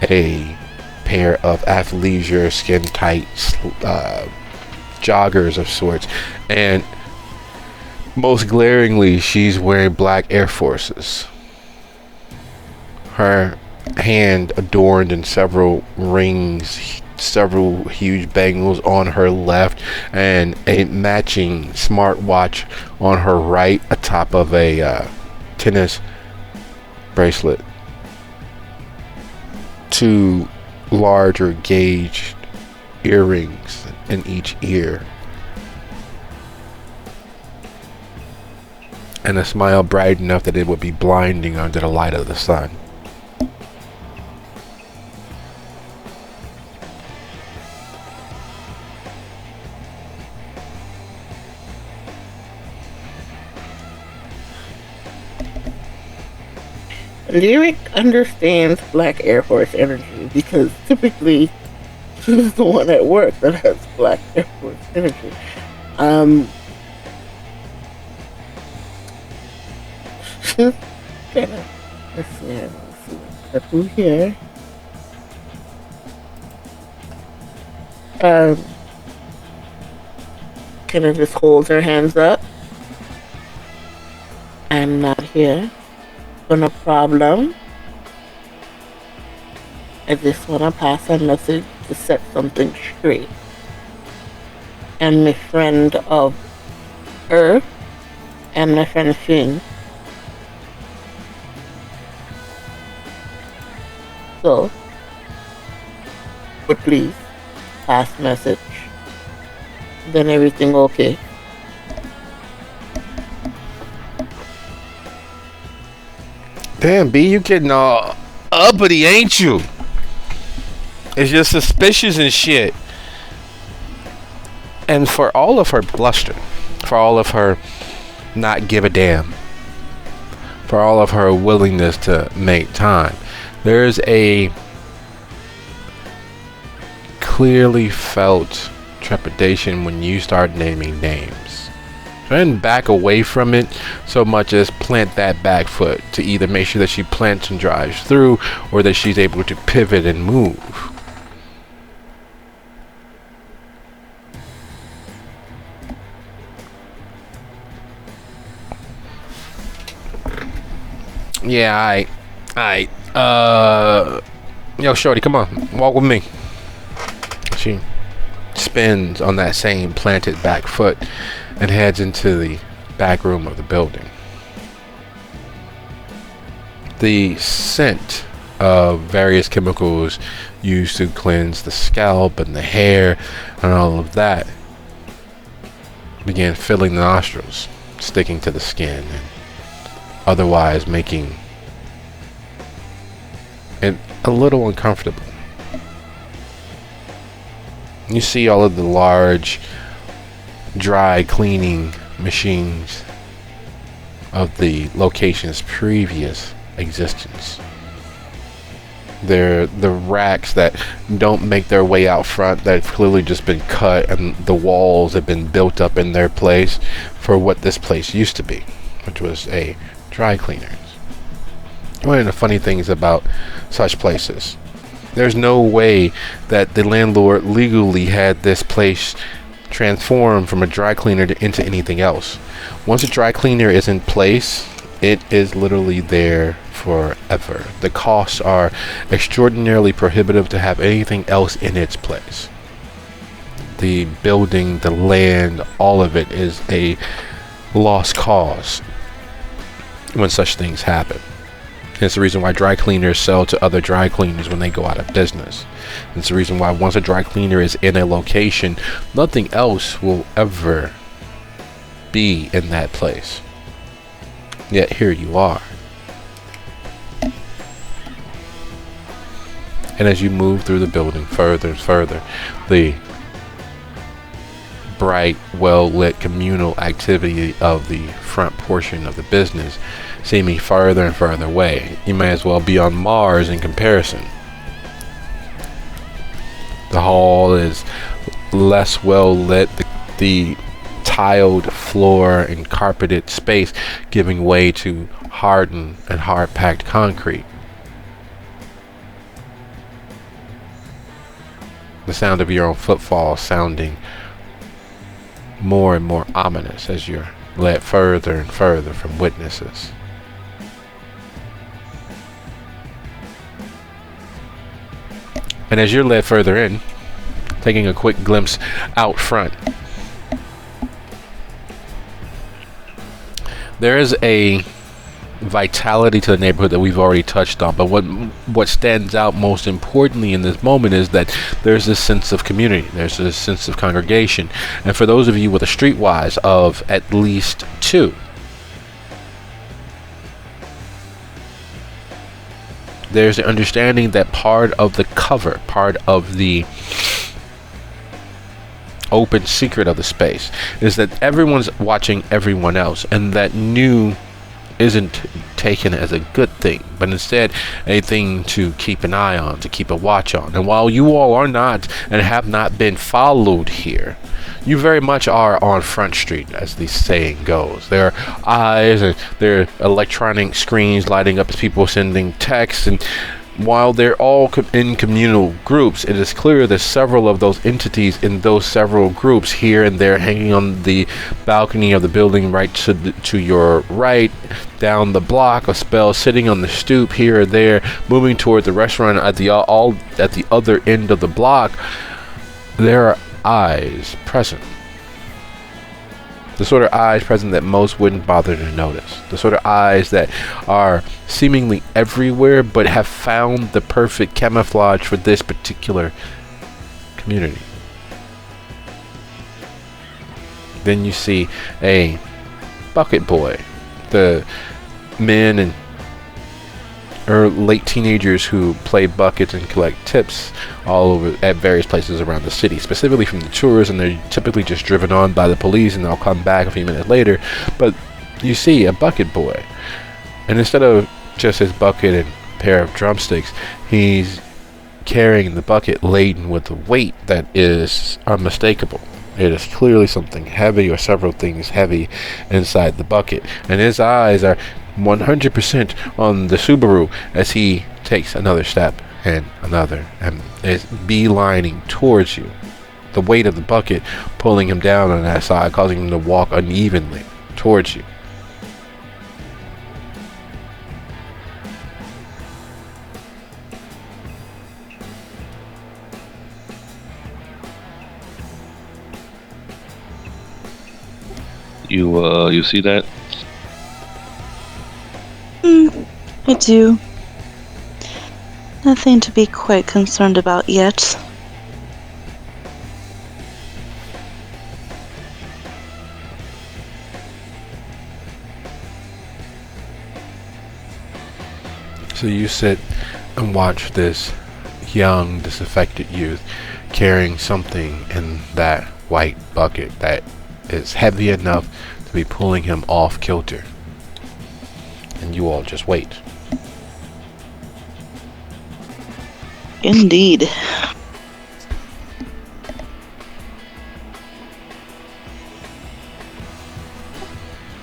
Speaker 1: a pair of athleisure skin tight joggers of sorts, and most glaringly, she's wearing black Air Forces. Her hand adorned in several rings, several huge bangles on her left, and a matching smartwatch on her right, atop of a tennis bracelet. Two larger gauged earrings in each ear, and a smile bright enough that it would be blinding under the light of the sun.
Speaker 2: Lyric understands Black Air Force energy because typically she's the one at work that has Black Air Force energy. Let's see what I do here. Can I just hold her hands up? I'm not here. No problem. I just want to pass a message to set something straight. I'm a friend of Earth and my friend Finn. So, would please pass message. then everything okay.
Speaker 1: Damn, B, you getting all uppity, ain't you? It's just suspicious and shit. And for all of her bluster, for all of her not give a damn, for all of her willingness to make time, there's a clearly felt trepidation when you start naming names. And back away from it so much as plant that back foot to either make sure that she plants and drives through, or that she's able to pivot and move. Yeah, alright. Yo, shorty, come on, walk with me. She spins on that same planted back foot and heads into the back room of the building. The scent of various chemicals used to cleanse the scalp and the hair and all of that began filling the nostrils, sticking to the skin, and otherwise making it a little uncomfortable. You see all of the large dry cleaning machines of the location's previous existence. They're the racks that don't make their way out front, that have clearly just been cut, and the walls have been built up in their place for what this place used to be, which was a dry cleaners. One of the funny things about such places, there's no way that the landlord legally had this place transformed from a dry cleaner into anything else. Once a dry cleaner is in place, it is literally there forever. The costs are extraordinarily prohibitive to have anything else in its place. The building, the land, all of it is a lost cause when such things happen. It's the reason why dry cleaners sell to other dry cleaners when they go out of business. It's the reason why once a dry cleaner is in a location, nothing else will ever be in that place. Yet here you are. And as you move through the building further and further, the bright, well-lit communal activity of the front portion of the business seeming farther and farther away. You may as well be on Mars in comparison. The hall is less well lit, the tiled floor and carpeted space giving way to hardened and hard-packed concrete. The sound of your own footfall sounding more and more ominous as you're led further and further from witnesses. And as you're led further in, taking a quick glimpse out front, there is a vitality to the neighborhood that we've already touched on, but what stands out most importantly in this moment is that there's this sense of community, there's this sense of congregation. And for those of you with a streetwise of at least two, there's the understanding that part of the cover, part of the open secret of the space is that everyone's watching everyone else, and that new isn't taken as a good thing, but instead a thing to keep an eye on, to keep a watch on. And while you all are not and have not been followed here, you very much are on Front Street, as the saying goes. There are eyes and there are electronic screens lighting up as people sending texts, and while they're all in communal groups, it is clear that several of those entities in those several groups here and there hanging on the balcony of the building right to your right, down the block, a spell sitting on the stoop here or there, moving toward the restaurant at the other end of the block. There are eyes present. The sort of eyes present that most wouldn't bother to notice. The sort of eyes that are seemingly everywhere but have found the perfect camouflage for this particular community. Then you see a bucket boy. The men and late teenagers who play buckets and collect tips all over at various places around the city, specifically from the tourists, and they're typically just driven on by the police and they'll come back a few minutes later. But you see a bucket boy, and instead of just his bucket and pair of drumsticks, he's carrying the bucket laden with a weight that is unmistakable. It is clearly something heavy or several things heavy inside the bucket, and his eyes are 100% on the Subaru as he takes another step and another and is beelining towards you. The weight of the bucket pulling him down on that side, causing him to walk unevenly towards you.
Speaker 3: You see that?
Speaker 4: I do. Nothing to be quite concerned about yet.
Speaker 1: So you sit and watch this young, disaffected youth carrying something in that white bucket that is heavy enough to be pulling him off kilter. And you all just wait.
Speaker 4: Indeed.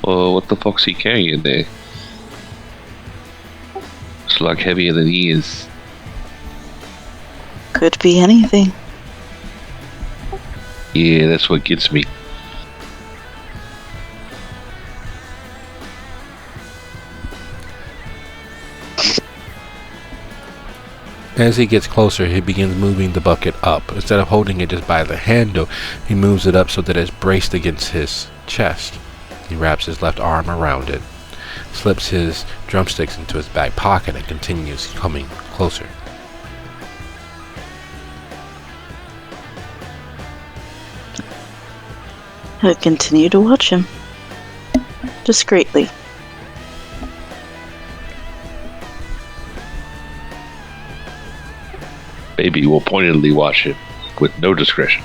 Speaker 3: What the fuck's he carrying there? It's like heavier than he is.
Speaker 4: Could be anything.
Speaker 3: Yeah, that's what gets me.
Speaker 1: As he gets closer, he begins moving the bucket up. Instead of holding it just by the handle, he moves it up so that it's braced against his chest. He wraps his left arm around it, slips his drumsticks into his back pocket, and continues coming closer.
Speaker 4: I continue to watch him. Discreetly.
Speaker 3: Baby will pointedly watch it with no discretion.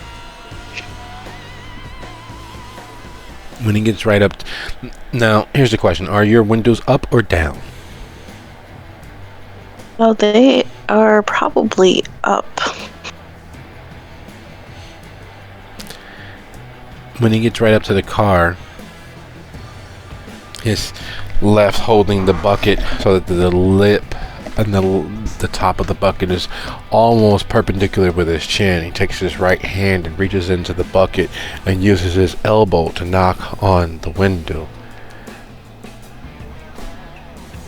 Speaker 1: When he gets right up... Now, here's the question. Are your windows up or down?
Speaker 4: Well, they are probably up.
Speaker 1: When he gets right up to the car, his left holding the bucket so that the lip and the top of the bucket is almost perpendicular with his chin. He takes his right hand and reaches into the bucket and uses his elbow to knock on the window.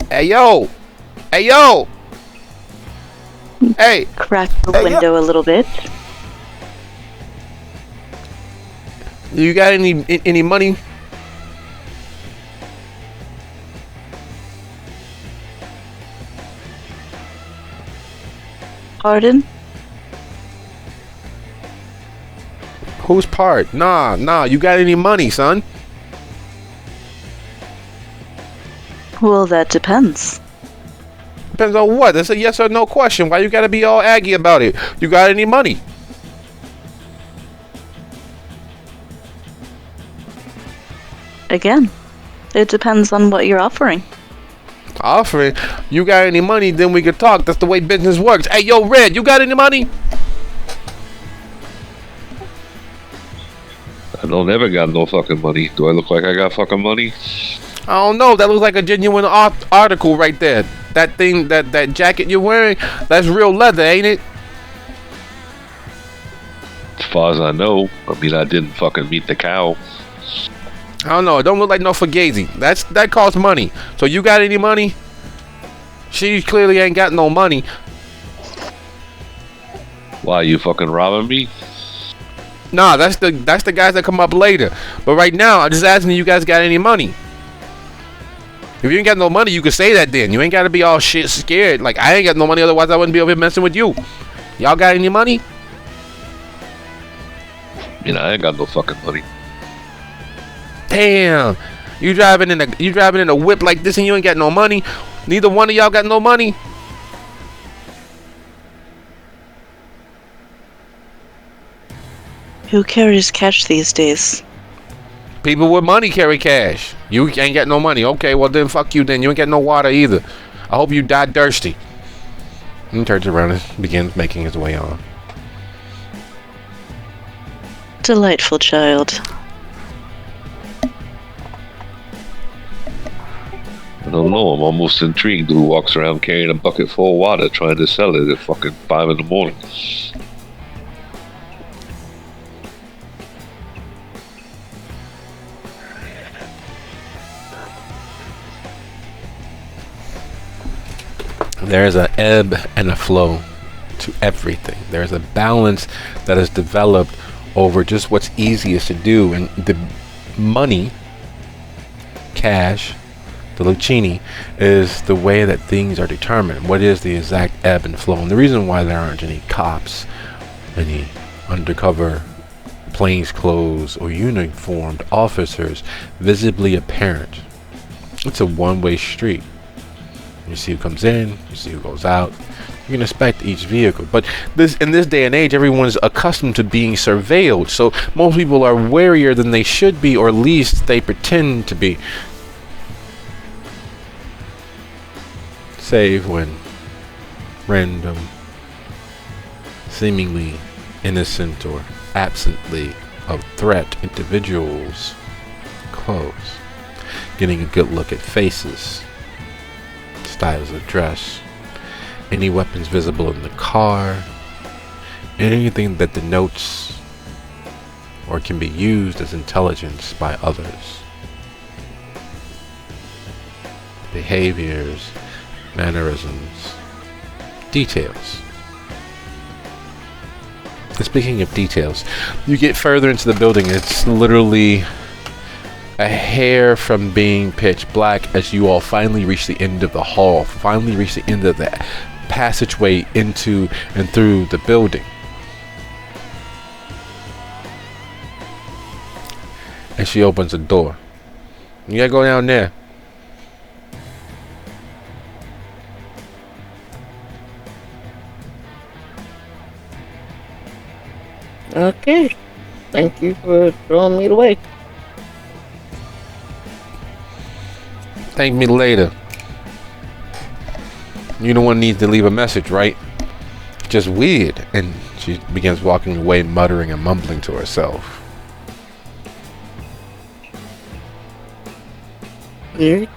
Speaker 1: Hey yo! Hey yo! Hey!
Speaker 4: Crack the window a little bit.
Speaker 1: You got any money?
Speaker 4: Pardon?
Speaker 1: Whose part? Nah. You got any money, son?
Speaker 4: Well, that depends.
Speaker 1: Depends on what? That's a yes or no question. Why you gotta be all aggy about it? You got any money?
Speaker 4: Again, it depends on what you're offering.
Speaker 1: Offering? You got any money, then we can talk. That's the way business works. Hey, yo, Red, you got any money?
Speaker 3: I don't ever got no fucking money. Do I look like I got fucking money?
Speaker 1: I don't know. That looks like a genuine article right there. That thing, that jacket you're wearing, that's real leather, ain't it?
Speaker 3: As far as I know. I mean, I didn't fucking meet the cow.
Speaker 1: I don't know. It don't look like no fugazi. That costs money. So you got any money? She clearly ain't got no money.
Speaker 3: Why, you fucking robbing me?
Speaker 1: Nah, that's the guys that come up later. But right now, I'm just asking you guys got any money. If you ain't got no money, you can say that then. You ain't got to be all shit scared. Like, I ain't got no money, otherwise I wouldn't be over here messing with you. Y'all got any money?
Speaker 3: You know, I ain't got no fucking money.
Speaker 1: Damn, you driving in a whip like this and you ain't got no money. Neither one of y'all got no money.
Speaker 4: Who carries cash these days?
Speaker 1: People with money carry cash. You ain't got no money. Okay, well then fuck you then. You ain't got no water either. I hope you die thirsty. And he turns around and begins making his way on.
Speaker 4: Delightful child.
Speaker 3: I don't know. I'm almost intrigued who walks around carrying a bucket full of water trying to sell it at fucking 5 in the morning.
Speaker 1: There's an ebb and a flow to everything. There's a balance that is developed over just what's easiest to do. And the money, cash, the Lucchini, is the way that things are determined. What is the exact ebb and flow? And the reason why there aren't any cops, any undercover plainclothes or uniformed officers visibly apparent. It's a one-way street. You see who comes in, you see who goes out. You can inspect each vehicle. But in this day and age, everyone's accustomed to being surveilled. So most people are warier than they should be, or at least they pretend to be. Save when random, seemingly innocent or absently of threat individuals close. Getting a good look at faces, styles of dress, any weapons visible in the car, anything that denotes or can be used as intelligence by others. Behaviors, mannerisms, details. And speaking of details, you get further into the building, it's literally a hair from being pitch black as you all finally reach the end of the hall, finally reach the end of the passageway into and through the building. And she opens a door. You gotta go down there.
Speaker 2: Okay. Thank you for throwing me away.
Speaker 1: Thank me later. You don't want to need to leave a message, right? Just weird. And she begins walking away, muttering and mumbling to herself.
Speaker 2: Weird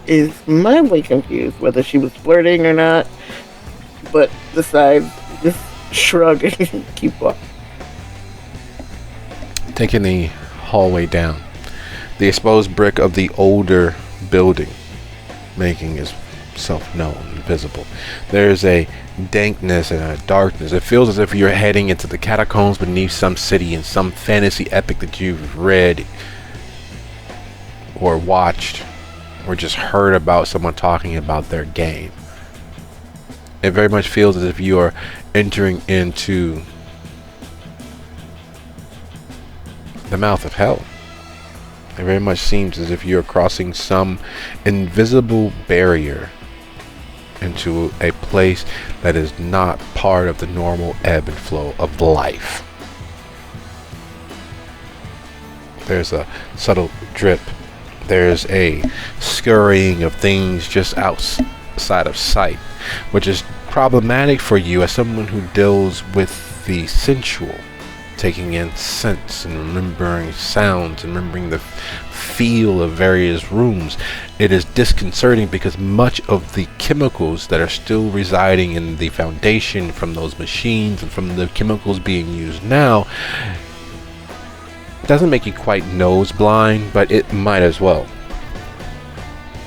Speaker 2: is mildly confused whether she was flirting or not, but decides just shrug and keep walking.
Speaker 1: Taking the hallway down, the exposed brick of the older building making itself known and visible. There's a dankness and a darkness. It feels as if you're heading into the catacombs beneath some city in some fantasy epic that you've read or watched or just heard about someone talking about their game. It very much feels as if you are entering into the mouth of hell. It very much seems as if you're crossing some invisible barrier into a place that is not part of the normal ebb and flow of life. There's a subtle drip. There's a scurrying of things just outside of sight, which is problematic for you as someone who deals with the sensual, taking in scents and remembering sounds and remembering the feel of various rooms. It is disconcerting because much of the chemicals that are still residing in the foundation from those machines and from the chemicals being used now doesn't make you quite nose blind, but it might as well.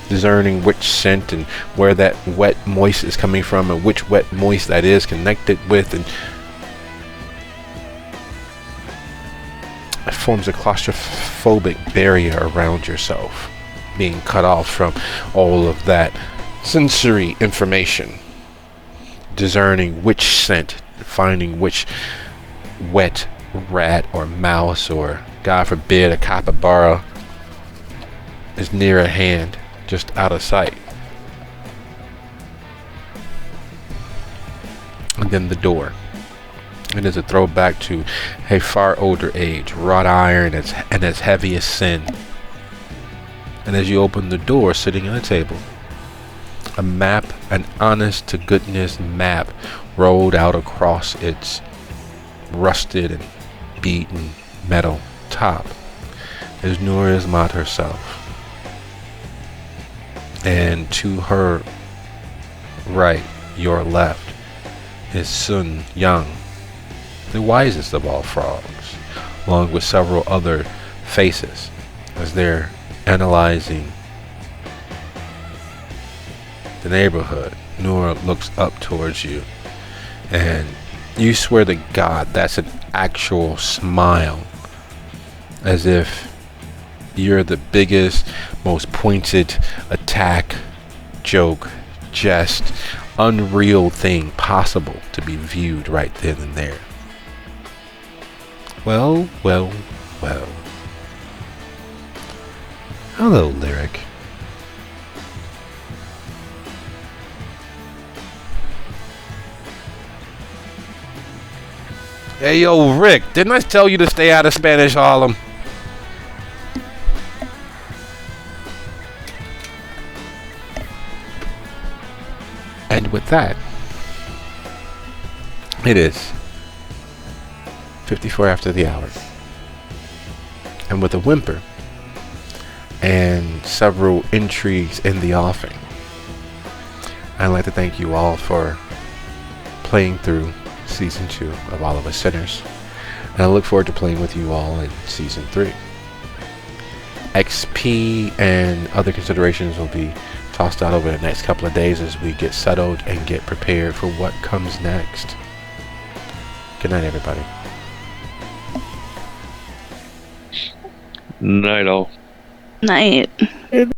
Speaker 1: Discerning which scent and where that wet moist is coming from and which wet moist that is connected with, and it forms a claustrophobic barrier around yourself, being cut off from all of that sensory information. Discerning which scent, finding which wet rat or mouse or God forbid, a capybara is near at hand, just out of sight. And then the door. It is a throwback to a far older age, wrought iron and its heaviest sin. And as you open the door, sitting on a table, a map, an honest to goodness map, rolled out across its rusted and beaten metal top, is Nur Ismat herself. And to her right, your left, is Sun Yang, the wisest of all frogs, along with several other faces, as they're analyzing the neighborhood. Nur looks up towards you, and you swear to God that's an actual smile, as if you're the biggest, most pointed attack, joke, jest, unreal thing possible to be viewed right then and there. Well, well, well. Hello, Lyric. Hey, yo, Rick, didn't I tell you to stay out of Spanish Harlem? And with that, it is 54 after the hour. And with a whimper and several entries in the offing, I'd like to thank you all for playing through Season 2 of All of Us Sinners. And I look forward to playing with you all in Season 3. XP and other considerations will be tossed out over the next couple of days as we get settled and get prepared for what comes next. Good night, everybody.
Speaker 3: Night all.
Speaker 4: Night.